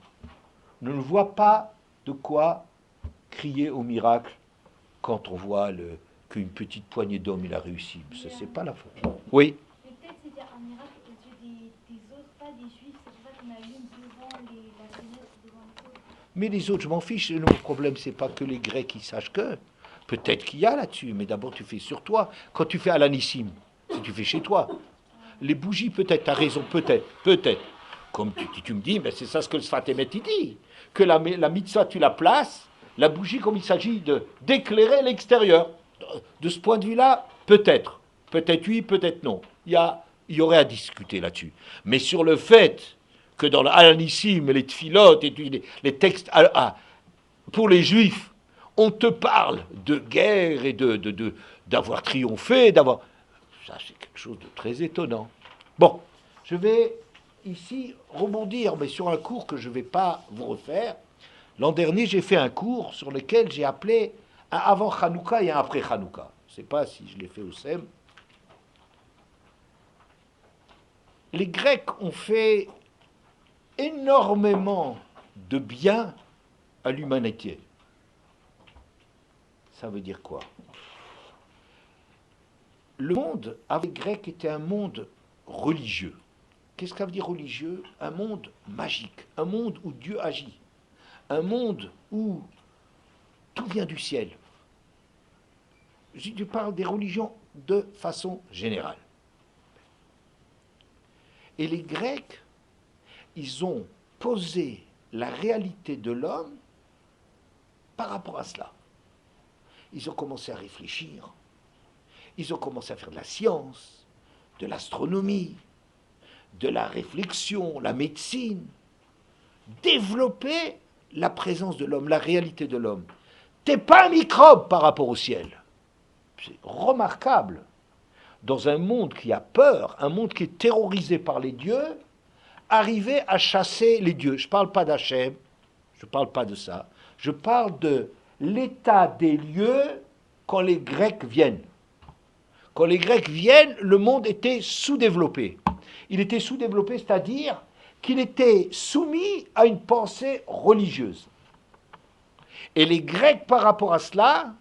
On ne voit pas de quoi crier au miracle quand on voit qu'une petite poignée d'hommes, il a réussi. Ça, c'est pas la faute. Oui. Mais peut-être c'était un miracle aux yeux des autres, pas des juifs. C'est pour ça qu'on a eu devant la jeunesse, devant les autres. Mais les autres, je m'en fiche. Le problème, c'est pas que les Grecs, ils sachent que. Peut-être qu'il y a là-dessus, mais d'abord, tu fais sur toi. Quand tu fais à l'anissim, si tu fais chez toi. Les bougies, peut-être, tu as raison, peut-être. Comme tu me dis, ben c'est ça ce que le Sfat Emet dit. Que la mitzvah, tu la places, la bougie, comme il s'agit d'éclairer l'extérieur. De ce point de vue-là, peut-être. Peut-être oui, peut-être non. Il y aurait à discuter là-dessus. Mais sur le fait que dans l'Anissim, les tfilotes et les textes pour les juifs, on te parle de guerre et d'avoir triomphé, d'avoir... Ça, c'est quelque chose de très étonnant. Bon, je vais ici rebondir, mais sur un cours que je ne vais pas vous refaire. L'an dernier, j'ai fait un cours sur lequel j'ai appelé un avant Hanouka et un après Hanouka. Je ne sais pas si je l'ai fait au SEM. Les Grecs ont fait énormément de bien à l'humanité. Ça veut dire quoi? Le monde avec Grec était un monde religieux. Qu'est-ce que ça veut dire religieux? Un monde magique, un monde où Dieu agit, un monde où tout vient du ciel. Je parle des religions de façon générale. Et les Grecs, ils ont posé la réalité de l'homme par rapport à cela. Ils ont commencé à réfléchir. Ils ont commencé à faire de la science, de l'astronomie, de la réflexion, la médecine, développer la présence de l'homme, la réalité de l'homme. T'es pas un microbe par rapport au ciel. C'est remarquable. Dans un monde qui a peur, un monde qui est terrorisé par les dieux, arriver à chasser les dieux. Je ne parle pas d'Hachem, je ne parle pas de ça. Je parle de l'état des lieux quand les Grecs viennent. Quand les Grecs viennent, le monde était sous-développé. Il était sous-développé, c'est-à-dire qu'il était soumis à une pensée religieuse. Et les Grecs, par rapport à cela,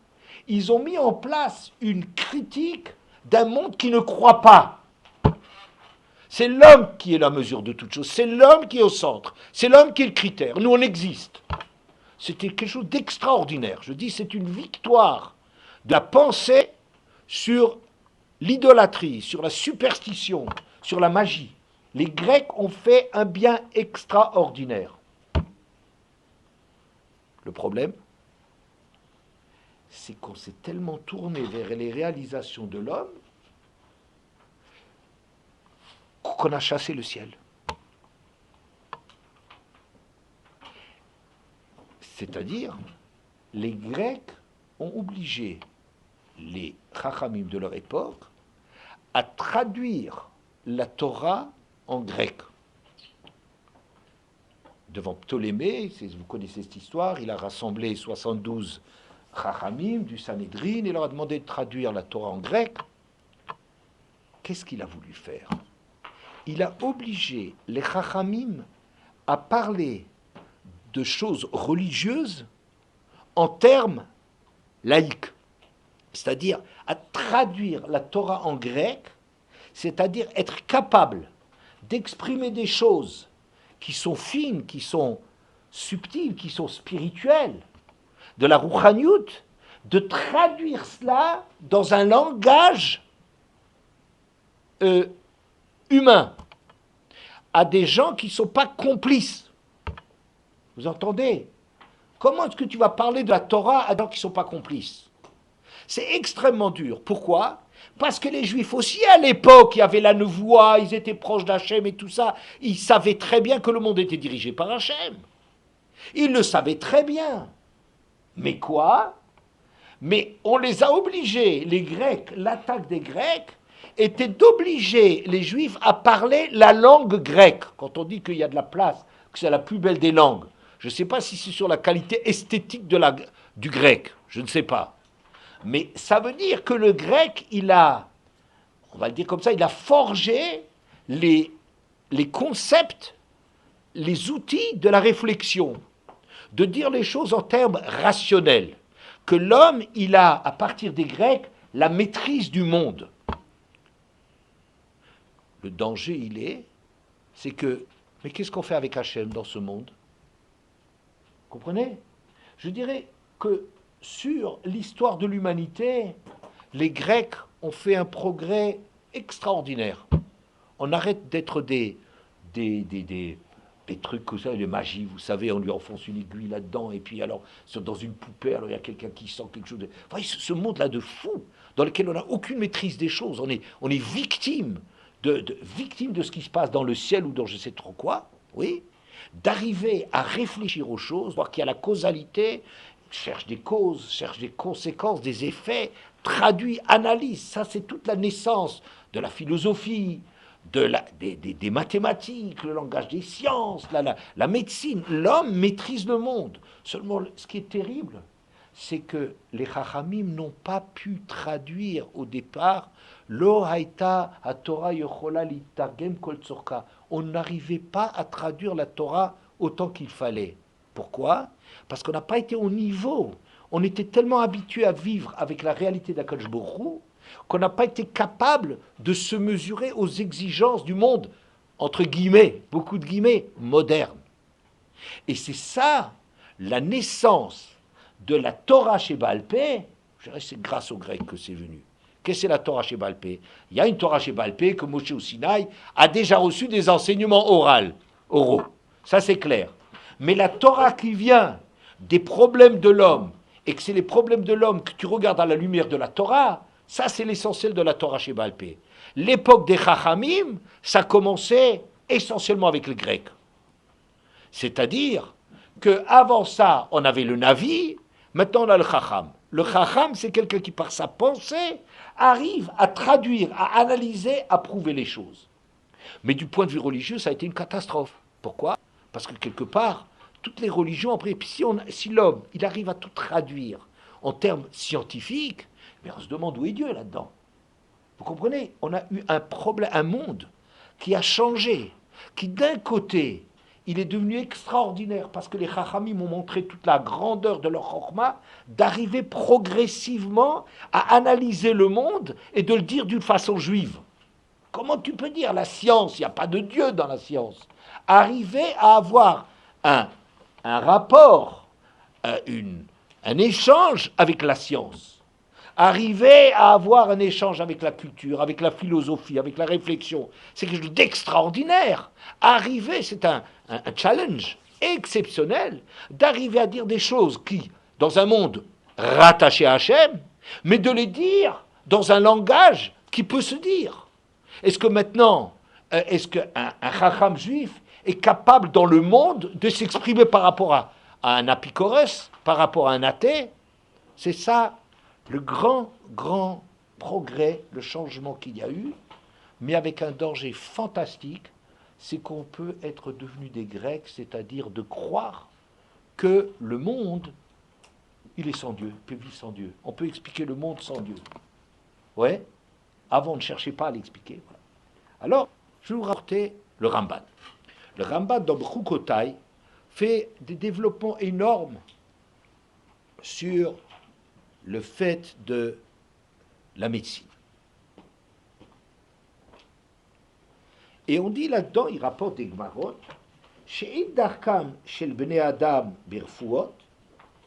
ils ont mis en place une critique d'un monde qui ne croit pas. C'est l'homme qui est la mesure de toute chose. C'est l'homme qui est au centre. C'est l'homme qui est le critère. Nous, on existe. C'était quelque chose d'extraordinaire. Je dis, c'est une victoire de la pensée sur l'idolâtrie, sur la superstition, sur la magie. Les Grecs ont fait un bien extraordinaire. Le problème, c'est qu'on s'est tellement tourné vers les réalisations de l'homme qu'on a chassé le ciel. C'est-à-dire, les Grecs ont obligé les Chachamim de leur époque à traduire la Torah en grec. Devant Ptolémée, vous connaissez cette histoire, il a rassemblé 72 Chachamim du Sanhédrin et leur a demandé de traduire la Torah en grec. Qu'est-ce qu'il a voulu faire? Il a obligé les Chachamim à parler de choses religieuses en termes laïques. C'est-à-dire à traduire la Torah en grec, c'est-à-dire être capable d'exprimer des choses qui sont fines, qui sont subtiles, qui sont spirituelles, de la rouchaniout, de traduire cela dans un langage humain, à des gens qui ne sont pas complices. Vous entendez? Comment est-ce que tu vas parler de la Torah à des gens qui ne sont pas complices? C'est extrêmement dur. Pourquoi? Parce que les Juifs aussi, à l'époque, il y avait la nevoie, ils étaient proches d'Hachem et tout ça. Ils savaient très bien que le monde était dirigé par Hachem. Ils le savaient très bien. Mais quoi? Mais on les a obligés, les Grecs, l'attaque des Grecs, était d'obliger les Juifs à parler la langue grecque. Quand on dit qu'il y a de la place, que c'est la plus belle des langues, je ne sais pas si c'est sur la qualité esthétique du grec, je ne sais pas. Mais ça veut dire que le grec, on va le dire comme ça, il a forgé les concepts, les outils de la réflexion, de dire les choses en termes rationnels, que l'homme, il a, à partir des Grecs, la maîtrise du monde. Le danger, c'est que, mais qu'est-ce qu'on fait avec Hachem dans ce monde? Vous comprenez? Je dirais que sur l'histoire de l'humanité, les Grecs ont fait un progrès extraordinaire. On arrête d'être des trucs comme ça, des magies, vous savez, on lui enfonce une aiguille là-dedans, et puis alors, dans une poupée, alors il y a quelqu'un qui sent quelque chose. Enfin, ce monde-là de fou, dans lequel on n'a aucune maîtrise des choses, on est victime victime de ce qui se passe dans le ciel ou dans je sais trop quoi, oui, d'arriver à réfléchir aux choses, voir qu'il y a la causalité, cherche des causes, cherche des conséquences, des effets, traduit, analyse. Ça, c'est toute la naissance de la philosophie, des mathématiques, le langage des sciences, la médecine. L'homme maîtrise le monde. Seulement, ce qui est terrible, c'est que les Chachamim n'ont pas pu traduire au départ Lo haïta à Torah yochola litargem kol tzorka. On n'arrivait pas à traduire la Torah autant qu'il fallait. Pourquoi? Parce qu'on n'a pas été au niveau. On était tellement habitué à vivre avec la réalité d'Akadosh Baruch Hu qu'on n'a pas été capable de se mesurer aux exigences du monde, entre guillemets, beaucoup de guillemets, moderne. Et c'est ça, la naissance de la Torah chez Baal Pé. Je dirais c'est grâce aux Grecs que c'est venu. Qu'est-ce que c'est la Torah chez Baal Pé? Il y a une Torah chez Baal Pé que Moshe au Sinaï a déjà reçu des enseignements oraux. Ça c'est clair. Mais la Torah qui vient des problèmes de l'homme, et que c'est les problèmes de l'homme que tu regardes à la lumière de la Torah, ça c'est l'essentiel de la Torah chez Baal Pé. L'époque des Chachamim, ça commençait essentiellement avec les Grecs. C'est-à-dire qu'avant ça, on avait le Navi, maintenant on a le Chacham. Le Chacham, c'est quelqu'un qui, par sa pensée, arrive à traduire, à analyser, à prouver les choses. Mais du point de vue religieux, ça a été une catastrophe. Pourquoi? Parce que quelque part, toutes les religions, après, si l'homme, il arrive à tout traduire en termes scientifiques, mais on se demande où est Dieu là-dedans. Vous comprenez? On a eu un problème, un monde qui a changé, qui d'un côté, il est devenu extraordinaire parce que les Chachamim ont montré toute la grandeur de leur Chokhma, d'arriver progressivement à analyser le monde et de le dire d'une façon juive. Comment tu peux dire la science, il n'y a pas de Dieu dans la science? Arriver à avoir un rapport, un échange avec la science. Arriver à avoir un échange avec la culture, avec la philosophie, avec la réflexion, c'est quelque chose d'extraordinaire. Arriver, c'est un challenge exceptionnel d'arriver à dire des choses qui, dans un monde rattaché à Hachem, mais de les dire dans un langage qui peut se dire. Est-ce que maintenant, est-ce qu'un chacham juif est capable dans le monde de s'exprimer par rapport à un apicores, par rapport à un athée? C'est ça le grand progrès, le changement qu'il y a eu, mais avec un danger fantastique, c'est qu'on peut être devenu des Grecs, c'est-à-dire de croire que le monde, il est sans Dieu, il peut vivre sans Dieu. On peut expliquer le monde sans Dieu. Ouais. Avant, ne cherchez pas à l'expliquer. Voilà. Alors, je vais vous rapporter le Ramban. Le Ramban, dans Bchukotai, fait des développements énormes sur le fait de la médecine. Et on dit là-dedans, il rapporte des Gmarot, She'id darkam shel bnei adam birfuot,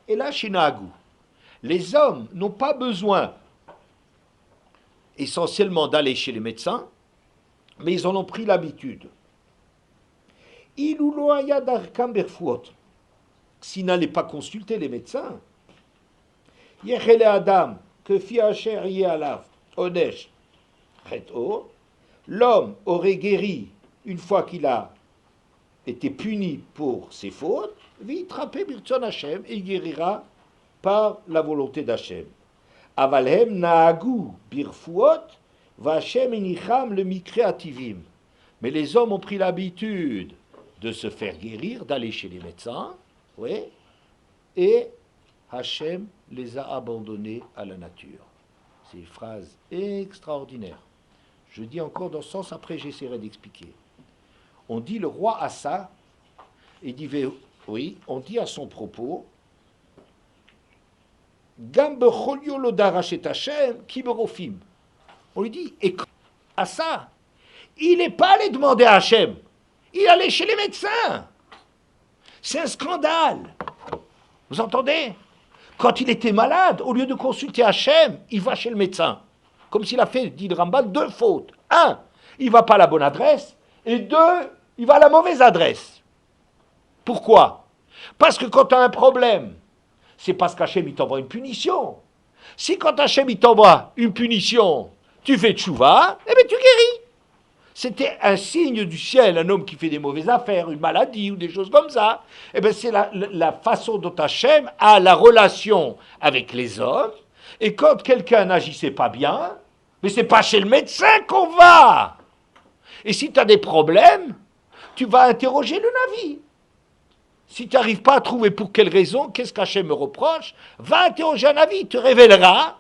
et là chez Nagou. Les hommes n'ont pas besoin essentiellement d'aller chez les médecins, mais ils en ont pris l'habitude. Ilou lo haya darkam birfuot, s'ils n'allaient pas consulter les médecins, Yechele Adam, que fi asher yeh alav, onesh, chet'o, l'homme aurait guéri une fois qu'il a été puni pour ses fautes, vitrape birtzon Hashem, et il guérira par la volonté d'Hachem. Avalhem naagu birfuot, v'Hachem inicham le mikre ativim. Mais les hommes ont pris l'habitude de se faire guérir, d'aller chez les médecins, oui, et Hachem les a abandonnés à la nature. C'est une phrase extraordinaire. Je dis encore dans ce sens, après j'essaierai d'expliquer. On dit le roi Assa, il dit, oui, on dit à son propos, Gambecholio lodarachet Hashem kiberofim. On lui dit, et Assa, il n'est pas allé demander à Hachem, il allait chez les médecins. C'est un scandale. Vous entendez? Quand il était malade, au lieu de consulter Hachem, il va chez le médecin. Comme s'il a fait, dit le Rambam, 2 fautes. 1, il ne va pas à la bonne adresse. Et 2, il va à la mauvaise adresse. Pourquoi? Parce que quand tu as un problème, c'est parce qu'Hachem il t'envoie une punition. Si quand Hachem il t'envoie une punition, tu fais tchouva, eh bien tu guéris. C'était un signe du ciel, un homme qui fait des mauvaises affaires, une maladie ou des choses comme ça. Eh bien c'est la façon dont Hachem a la relation avec les hommes. Et quand quelqu'un n'agissait pas bien, mais c'est pas chez le médecin qu'on va. Et si tu as des problèmes, tu vas interroger le Navi. Si tu n'arrives pas à trouver pour quelle raison, qu'est-ce qu'Hachem me reproche, va interroger un Navi, il te révélera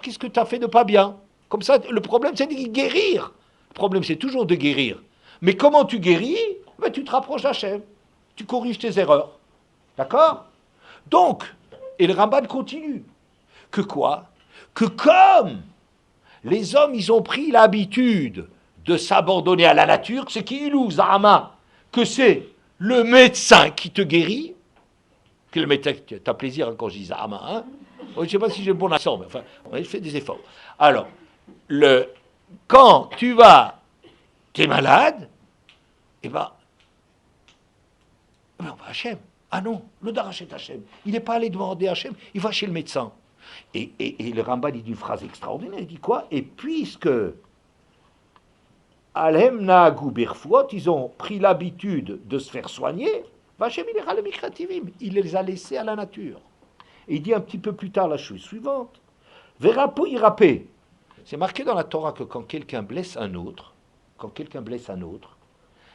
qu'est-ce que tu as fait de pas bien. Comme ça, le problème c'est de guérir. Le problème c'est toujours de guérir. Mais comment tu guéris? Ben, tu te rapproches d'Hachem. Tu corriges tes erreurs. D'accord? Donc, et le Ramban continue. Que quoi? Que comme les hommes, ils ont pris l'habitude de s'abandonner à la nature, c'est qu'Ilou, Zahama, que c'est le médecin qui te guérit, que le médecin, tu as plaisir quand je dis Zahama, hein? Je ne sais pas si j'ai le bon accent, mais enfin, je fais des efforts. Alors, quand tu es malade, eh ben, on va à Hachem. Ah non, le Darachet Hachem. Il n'est pas allé demander à Hachem, il va chez le médecin. Et le Rambam dit une phrase extraordinaire, il dit quoi? Et puisque Alhem Naagu Birfuot, ils ont pris l'habitude de se faire soigner, Hachem il les a laissés à la nature. Et il dit un petit peu plus tard la chose suivante, Verapo irapé. C'est marqué dans la Torah que quand quelqu'un blesse un autre,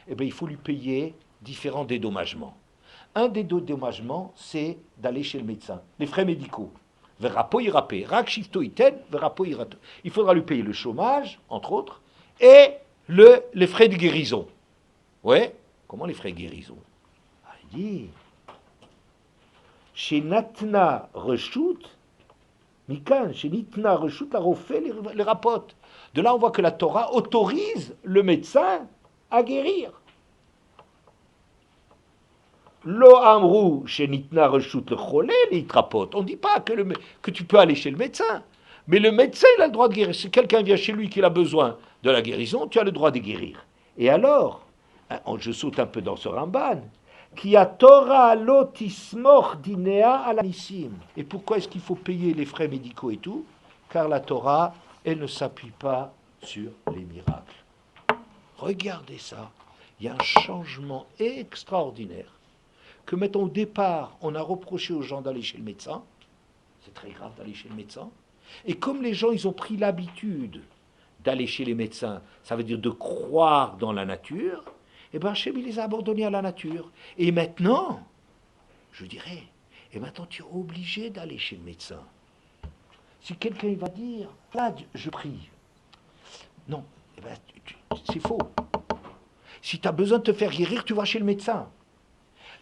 eh bien, il faut lui payer différents dédommagements. Un des dédommagements, c'est d'aller chez le médecin, les frais médicaux. Verapo irapé, rak shifto iten, verapo irato. Il faudra lui payer le chômage, entre autres, et les frais de guérison. Ouais, comment les frais de guérison? Ah, il dit, chez Natna Reshut, Mikan, chez Nitna Reshut, la refait les rapotes. De là, on voit que la Torah autorise le médecin à guérir. Lo amrou chez Nitna Reshut le cholé, les trapotes. On ne dit pas que tu peux aller chez le médecin. Mais le médecin, il a le droit de guérir. Si quelqu'un vient chez lui qui a besoin de la guérison, tu as le droit de guérir. Et alors, je saute un peu dans ce Ramban, qui a Torah lotismor dinea alanissim. Et pourquoi est-ce qu'il faut payer les frais médicaux et tout? Car la Torah, elle ne s'appuie pas sur les miracles. Regardez ça. Il y a un changement extraordinaire. Que maintenant au départ, on a reproché aux gens d'aller chez le médecin. C'est très grave d'aller chez le médecin. Et comme les gens, ils ont pris l'habitude d'aller chez les médecins, ça veut dire de croire dans la nature, et bien Hachem, il les a abandonnés à la nature. Et maintenant, je dirais, et maintenant tu es obligé d'aller chez le médecin. Si quelqu'un va dire, là, je prie. Non, eh ben, c'est faux. Si tu as besoin de te faire guérir, tu vas chez le médecin.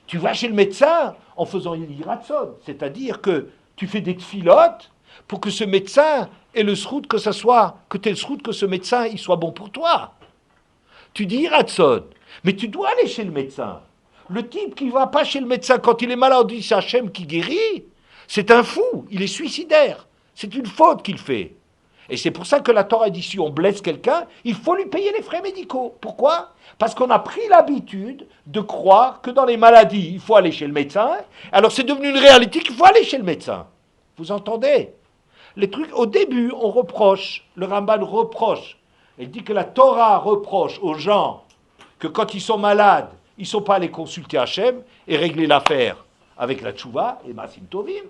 Tu vas chez le médecin en faisant une iratson, c'est-à-dire que tu fais des tfilotes pour que ce médecin ait le srout, que tu aies le srout, que ce médecin il soit bon pour toi. Tu dis iratson, mais tu dois aller chez le médecin. Le type qui ne va pas chez le médecin quand il est malade, c'est Hachem qui guérit, c'est un fou, il est suicidaire. C'est une faute qu'il fait. Et c'est pour ça que la Torah dit, si on blesse quelqu'un, il faut lui payer les frais médicaux. Pourquoi? Parce qu'on a pris l'habitude de croire que dans les maladies, il faut aller chez le médecin. Alors c'est devenu une réalité qu'il faut aller chez le médecin. Vous entendez? Les trucs, au début, on reproche, le Ramban reproche, il dit que la Torah reproche aux gens que quand ils sont malades, ils ne sont pas allés consulter Hachem et régler l'affaire avec la tchouva et Masim Tovim.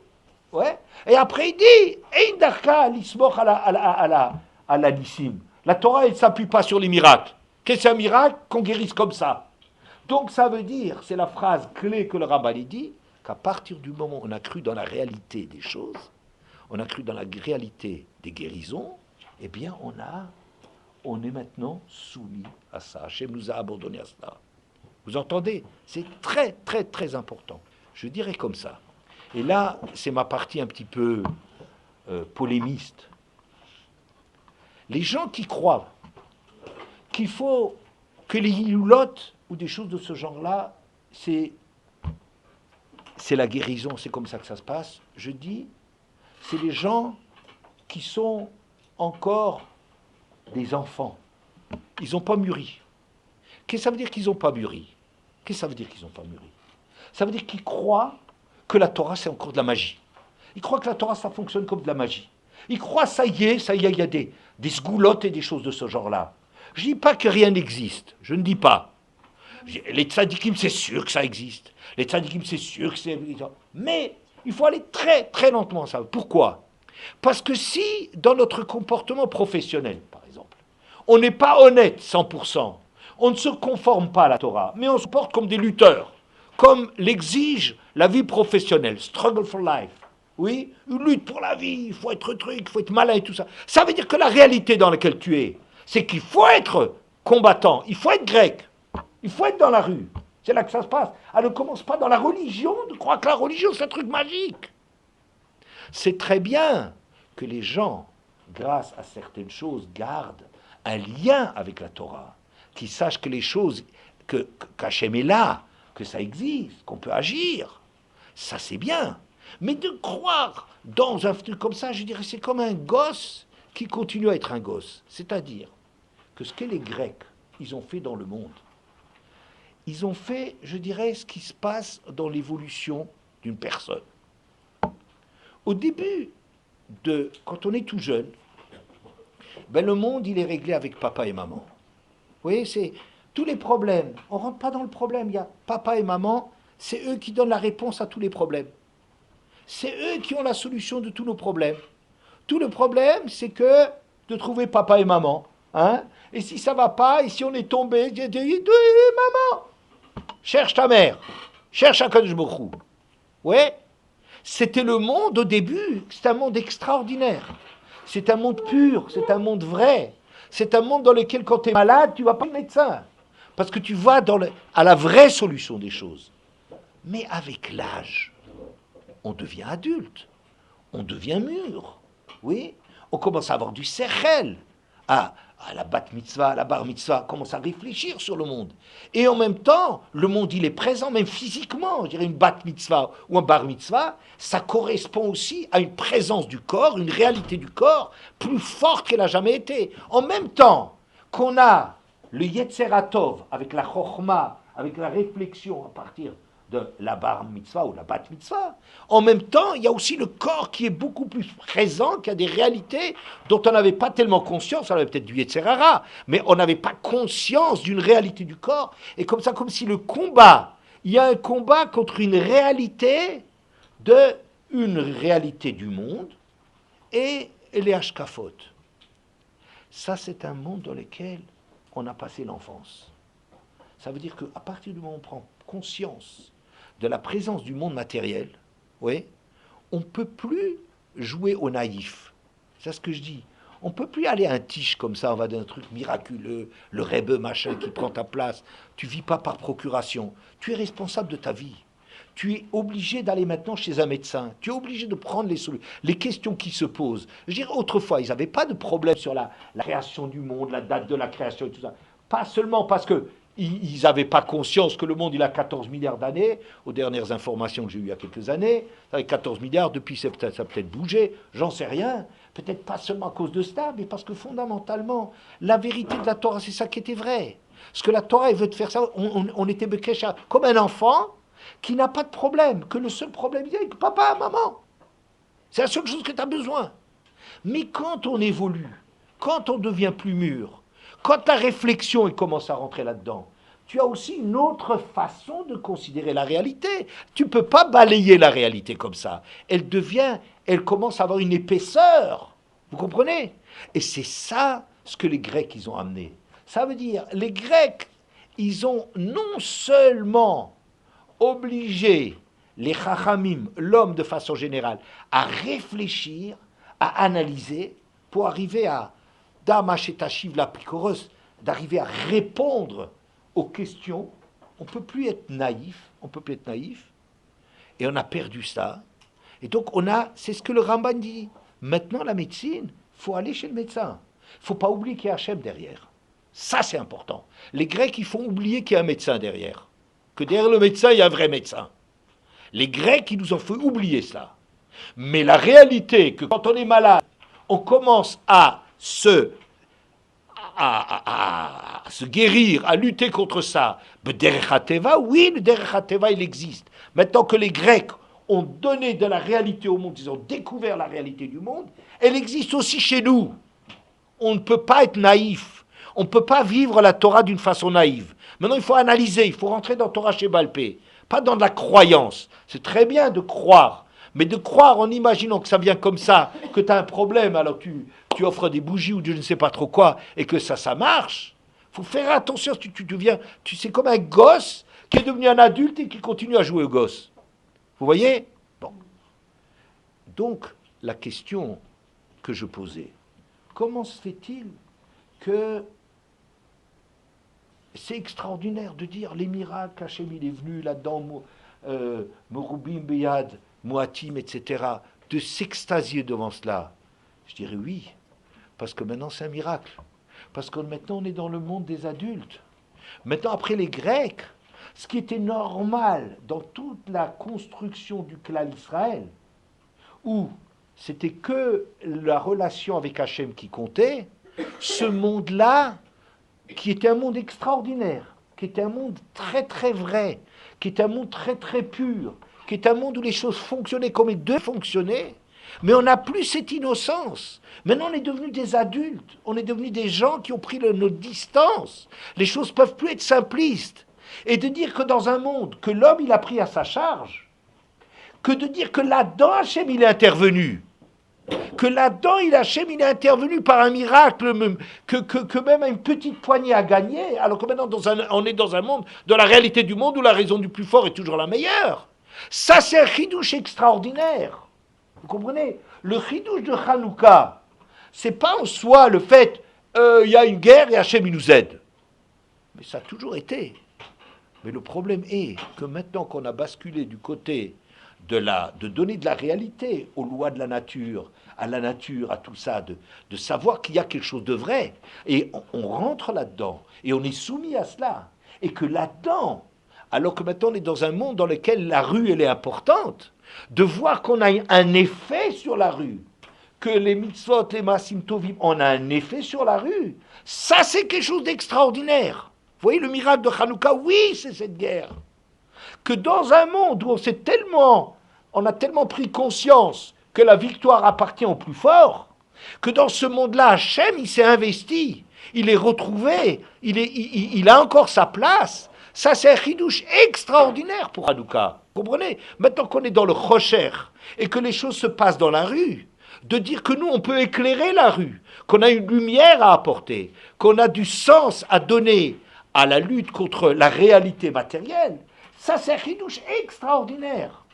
Ouais. Et après il dit, Eindarka l'ismoch à la nissim. La Torah, elle ne s'appuie pas sur les miracles. Qu'est-ce que c'est un miracle? Qu'on guérisse comme ça. Donc ça veut dire, c'est la phrase clé que le Rambam dit, qu'à partir du moment où on a cru dans la réalité des choses, on a cru dans la réalité des guérisons, eh bien on est maintenant soumis à ça. Hachem nous a abandonnés à cela. Vous entendez? C'est très, très, très important. Je dirais comme ça. Et là, c'est ma partie un petit peu polémiste. Les gens qui croient qu'il faut que les hiloulotes ou des choses de ce genre-là, c'est la guérison, c'est comme ça que ça se passe. Je dis, c'est les gens qui sont encore des enfants. Ils n'ont pas mûri. Qu'est-ce que ça veut dire qu'ils n'ont pas mûri? Qu'est-ce que ça veut dire qu'ils n'ont pas mûri? Ça veut dire qu'ils croient que la Torah, c'est encore de la magie. Ils croient que la Torah, ça fonctionne comme de la magie. Ils croient, ça y est, il y a des sgoulottes et des choses de ce genre-là. Je ne dis pas que rien n'existe. Je ne dis pas. Les tzadikim, c'est sûr que ça existe. Les tzadikim, c'est sûr que c'est... Mais il faut aller très, très lentement, ça. Pourquoi? Parce que si, dans notre comportement professionnel, par exemple, on n'est pas honnête 100%, on ne se conforme pas à la Torah, mais on se porte comme des lutteurs, comme l'exige la vie professionnelle, struggle for life. Oui, une lutte pour la vie, il faut être truc, il faut être malin et tout ça. Ça veut dire que la réalité dans laquelle tu es, c'est qu'il faut être combattant, il faut être grec, il faut être dans la rue. C'est là que ça se passe. Elle ne commence pas dans la religion, de croire que la religion c'est un truc magique. C'est très bien que les gens, grâce à certaines choses, gardent un lien avec la Torah, qu'ils sachent que les choses, qu'Hachem est là, que ça existe, qu'on peut agir. Ça c'est bien. Mais de croire dans un truc comme ça, je dirais, c'est comme un gosse qui continue à être un gosse. C'est-à-dire que ce que les Grecs, ils ont fait dans le monde, ils ont fait, je dirais, ce qui se passe dans l'évolution d'une personne. Au début, quand on est tout jeune, ben le monde, il est réglé avec papa et maman. Vous voyez, c'est tous les problèmes. On ne rentre pas dans le problème. Il y a papa et maman, c'est eux qui donnent la réponse à tous les problèmes. C'est eux qui ont la solution de tous nos problèmes. Tout le problème, c'est que de trouver papa et maman. Hein? Et si ça ne va pas, et si on est tombé, maman, cherche ta mère, cherche un Kadosh Baruch Hu. Ouais, c'était le monde au début, c'est un monde extraordinaire. C'est un monde pur, c'est un monde vrai. C'est un monde dans lequel, quand tu es malade, tu ne vas pas au médecin. Parce que tu vas à la vraie solution des choses. Mais avec l'âge, on devient adulte, on devient mûr, oui, on commence à avoir du sechel, à la bat mitzvah, à la bar mitzvah, on commence à réfléchir sur le monde. Et en même temps, le monde, il est présent, même physiquement, je dirais une bat mitzvah ou un bar mitzvah, ça correspond aussi à une présence du corps, une réalité du corps, plus forte qu'elle n'a jamais été. En même temps qu'on a le Yetzer HaTov, avec la chokhma, avec la réflexion à partir de la bar mitzvah ou la bat mitzvah. En même temps, il y a aussi le corps qui est beaucoup plus présent, qui a des réalités dont on n'avait pas tellement conscience. On avait peut-être du Yetzer Hara, mais on n'avait pas conscience d'une réalité du corps. Et comme ça, comme si le combat, il y a un combat contre une réalité du monde et les hashkafot. Ça, c'est un monde dans lequel on a passé l'enfance. Ça veut dire qu'à partir du moment où on prend conscience de la présence du monde matériel, oui, on ne peut plus jouer au naïf. C'est ce que je dis. On ne peut plus aller à un tige comme ça, on va dans un truc miraculeux, le rebbe machin qui prend ta place. Tu ne vis pas par procuration. Tu es responsable de ta vie. Tu es obligé d'aller maintenant chez un médecin. Tu es obligé de prendre les questions qui se posent. Je dirais, autrefois, ils n'avaient pas de problème sur la création du monde, la date de la création et tout ça. Pas seulement parce que ils n'avaient pas conscience que le monde, il a 14 milliards d'années. Aux dernières informations que j'ai eues il y a quelques années, avec 14 milliards, depuis ça a peut-être bougé, j'en sais rien. Peut-être pas seulement à cause de ça, mais parce que fondamentalement, la vérité de la Torah, c'est ça qui était vrai. Parce que la Torah, elle veut te faire ça. On était bekesha comme un enfant qui n'a pas de problème, que le seul problème, il est avec papa, maman. C'est la seule chose que tu as besoin. Mais quand on évolue, quand on devient plus mûr, quand la réflexion commence à rentrer là-dedans, tu as aussi une autre façon de considérer la réalité. Tu ne peux pas balayer la réalité comme ça. Elle commence à avoir une épaisseur. Vous comprenez? Et c'est ça ce que les Grecs, ils ont amené. Ça veut dire, les Grecs, ils ont non seulement obligé les chachamim, l'homme de façon générale, à réfléchir, à analyser, pour arriver à Damashetachiv la picoros, d'arriver à répondre aux questions. On ne peut plus être naïf, et on a perdu ça. Et donc c'est ce que le Ramban dit. Maintenant la médecine, il faut aller chez le médecin. Il ne faut pas oublier qu'il y a Hachem derrière. Ça c'est important. Les Grecs, ils font oublier qu'il y a un médecin derrière. Que derrière le médecin, il y a un vrai médecin. Les Grecs, ils nous ont fait oublier ça. Mais la réalité, que quand on est malade, on commence à se guérir, à lutter contre ça. Le Derech HaTeva, oui, le Derech HaTeva, il existe. Maintenant que les Grecs ont donné de la réalité au monde, ils ont découvert la réalité du monde, elle existe aussi chez nous. On ne peut pas être naïf. On ne peut pas vivre la Torah d'une façon naïve. Maintenant, il faut analyser, il faut rentrer dans Torah chez Balpé. Pas dans de la croyance. C'est très bien de croire. Mais de croire en imaginant que ça vient comme ça, que tu as un problème, alors tu offres des bougies ou je ne sais pas trop quoi, et que ça marche. Il faut faire attention, c'est comme un gosse qui est devenu un adulte et qui continue à jouer au gosse. Vous voyez? Bon. Donc, la question que je posais, comment se fait-il que c'est extraordinaire de dire les miracles, Hachem il est venu là-dedans, Merubim, Beyad, Moatim, etc., de s'extasier devant cela? Je dirais oui, parce que maintenant c'est un miracle. Parce que maintenant on est dans le monde des adultes. Maintenant, après les Grecs, ce qui était normal dans toute la construction du clan Israël, où c'était que la relation avec Hachem qui comptait, ce monde-là, qui était un monde extraordinaire, qui était un monde très très vrai, qui était un monde très très pur, qui est un monde où les choses fonctionnaient comme elles devaient fonctionner, mais on n'a plus cette innocence. Maintenant, on est devenus des adultes, on est devenus des gens qui ont pris nos distances. Les choses ne peuvent plus être simplistes. Et de dire que dans un monde que l'homme il a pris à sa charge, que de dire que là-dedans Hachem il est intervenu, que là-dedans Hachem il est intervenu par un miracle, que même une petite poignée a gagné, alors que maintenant on est dans un monde, dans la réalité du monde où la raison du plus fort est toujours la meilleure. Ça c'est un chidouche extraordinaire. Vous comprenez? Le chidouche de Hanouka, c'est pas en soi le fait il y a une guerre et Hachem il nous aide. Mais ça a toujours été. Mais le problème est que maintenant qu'on a basculé du côté de donner de la réalité aux lois de la nature, à tout ça, de savoir qu'il y a quelque chose de vrai, et on rentre là-dedans, et on est soumis à cela, et que là-dedans, alors que maintenant on est dans un monde dans lequel la rue elle est importante, de voir qu'on a un effet sur la rue, que les mitzvot, les maasim tovim, on a un effet sur la rue, ça c'est quelque chose d'extraordinaire. Vous voyez le miracle de Hanouka, oui, c'est cette guerre. Que dans un monde où on a tellement pris conscience que la victoire appartient au plus fort, que dans ce monde-là, Hachem, il s'est investi, il est retrouvé, il a encore sa place. Ça, c'est un chidouche extraordinaire pour Hanouka. Vous comprenez? Maintenant qu'on est dans le rocher et que les choses se passent dans la rue, de dire que nous, on peut éclairer la rue, qu'on a une lumière à apporter, qu'on a du sens à donner à la lutte contre la réalité matérielle, ça c'est un chidouche extraordinaire.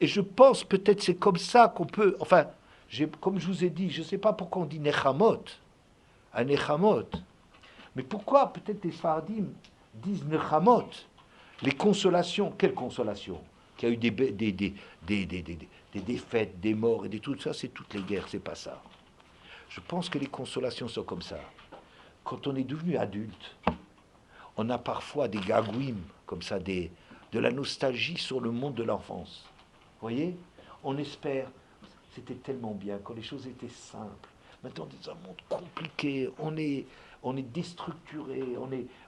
Et je pense peut-être c'est comme ça qu'on peut, enfin, comme je vous ai dit, je ne sais pas pourquoi on dit Nechamot, un Nechamot, mais pourquoi peut-être les Sfaradim disent Nechamot, les consolations, quelle consolation? Qu'il y a eu des défaites, des morts et des tout ça, c'est toutes les guerres, c'est pas ça. Je pense que les consolations sont comme ça. Quand on est devenu adulte, on a parfois des gagouim, comme ça, de la nostalgie sur le monde de l'enfance. Vous voyez? On espère, c'était tellement bien, quand les choses étaient simples. Maintenant, dans un monde compliqué, on est déstructuré,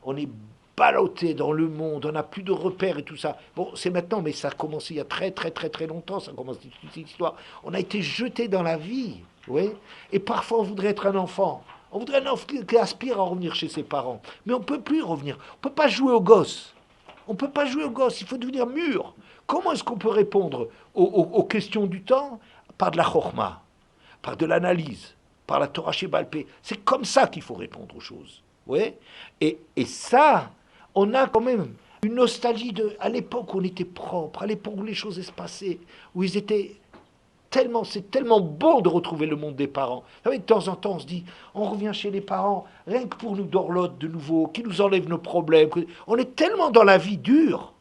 on est ballotté dans le monde, on n'a plus de repères et tout ça. Bon, c'est maintenant, mais ça a commencé il y a très très très très longtemps, ça a commencé toute cette histoire. On a été jeté dans la vie, vous voyez? Et parfois, on voudrait être un enfant. On voudrait un enfant qui aspire à revenir chez ses parents. Mais on ne peut plus revenir. On ne peut pas jouer au gosse. On ne peut pas jouer au gosse. Il faut devenir mûr. Comment est-ce qu'on peut répondre aux questions du temps? Par de la chokhma, par de l'analyse, par la Torah chez Balpé. C'est comme ça qu'il faut répondre aux choses. Ouais. Et ça, on a quand même une nostalgie à l'époque où on était propre, à l'époque où les choses se passaient, où ils étaient... Tellement, c'est tellement bon de retrouver le monde des parents. Vous savez, de temps en temps, on se dit, on revient chez les parents, rien que pour nous dorloter de nouveau, qui nous enlèvent nos problèmes. On est tellement dans la vie dure,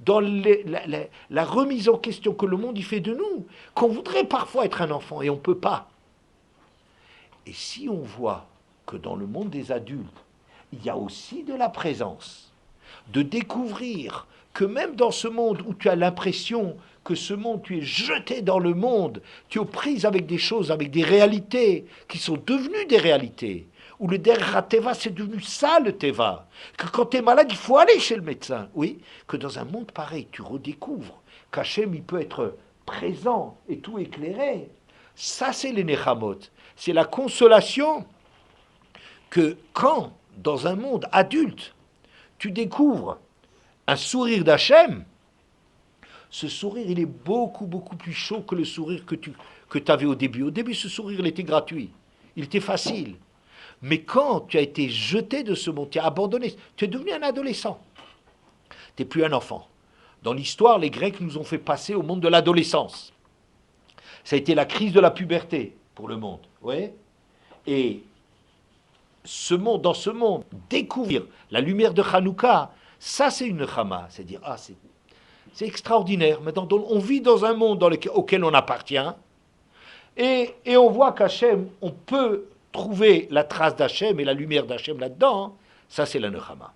dans la remise en question que le monde y fait de nous, qu'on voudrait parfois être un enfant et on ne peut pas. Et si on voit que dans le monde des adultes, il y a aussi de la présence, de découvrir que même dans ce monde où tu as l'impression que ce monde, tu es jeté dans le monde, tu es aux prises avec des choses, avec des réalités qui sont devenues des réalités, où le derrière Teva, c'est devenu ça le Teva, que quand tu es malade, il faut aller chez le médecin, oui, que dans un monde pareil, tu redécouvres qu'Hachem, il peut être présent et tout éclairé. Ça, c'est les Nechamot, c'est la consolation que quand, dans un monde adulte, tu découvres un sourire d'Hachem, ce sourire, il est beaucoup, beaucoup plus chaud que le sourire que tu avais au début. Au début, ce sourire, il était gratuit. Il était facile. Mais quand tu as été jeté de ce monde, tu as abandonné, tu es devenu un adolescent. Tu n'es plus un enfant. Dans l'histoire, les Grecs nous ont fait passer au monde de l'adolescence. Ça a été la crise de la puberté pour le monde. Ouais. Et dans ce monde, découvrir la lumière de Hanouka, ça c'est une Chama. C'est dire, c'est extraordinaire. Maintenant, on vit dans un monde auquel on appartient, et on voit qu'Hachem, on peut trouver la trace d'Hachem et la lumière d'Hachem là-dedans. Ça, c'est la Nechama.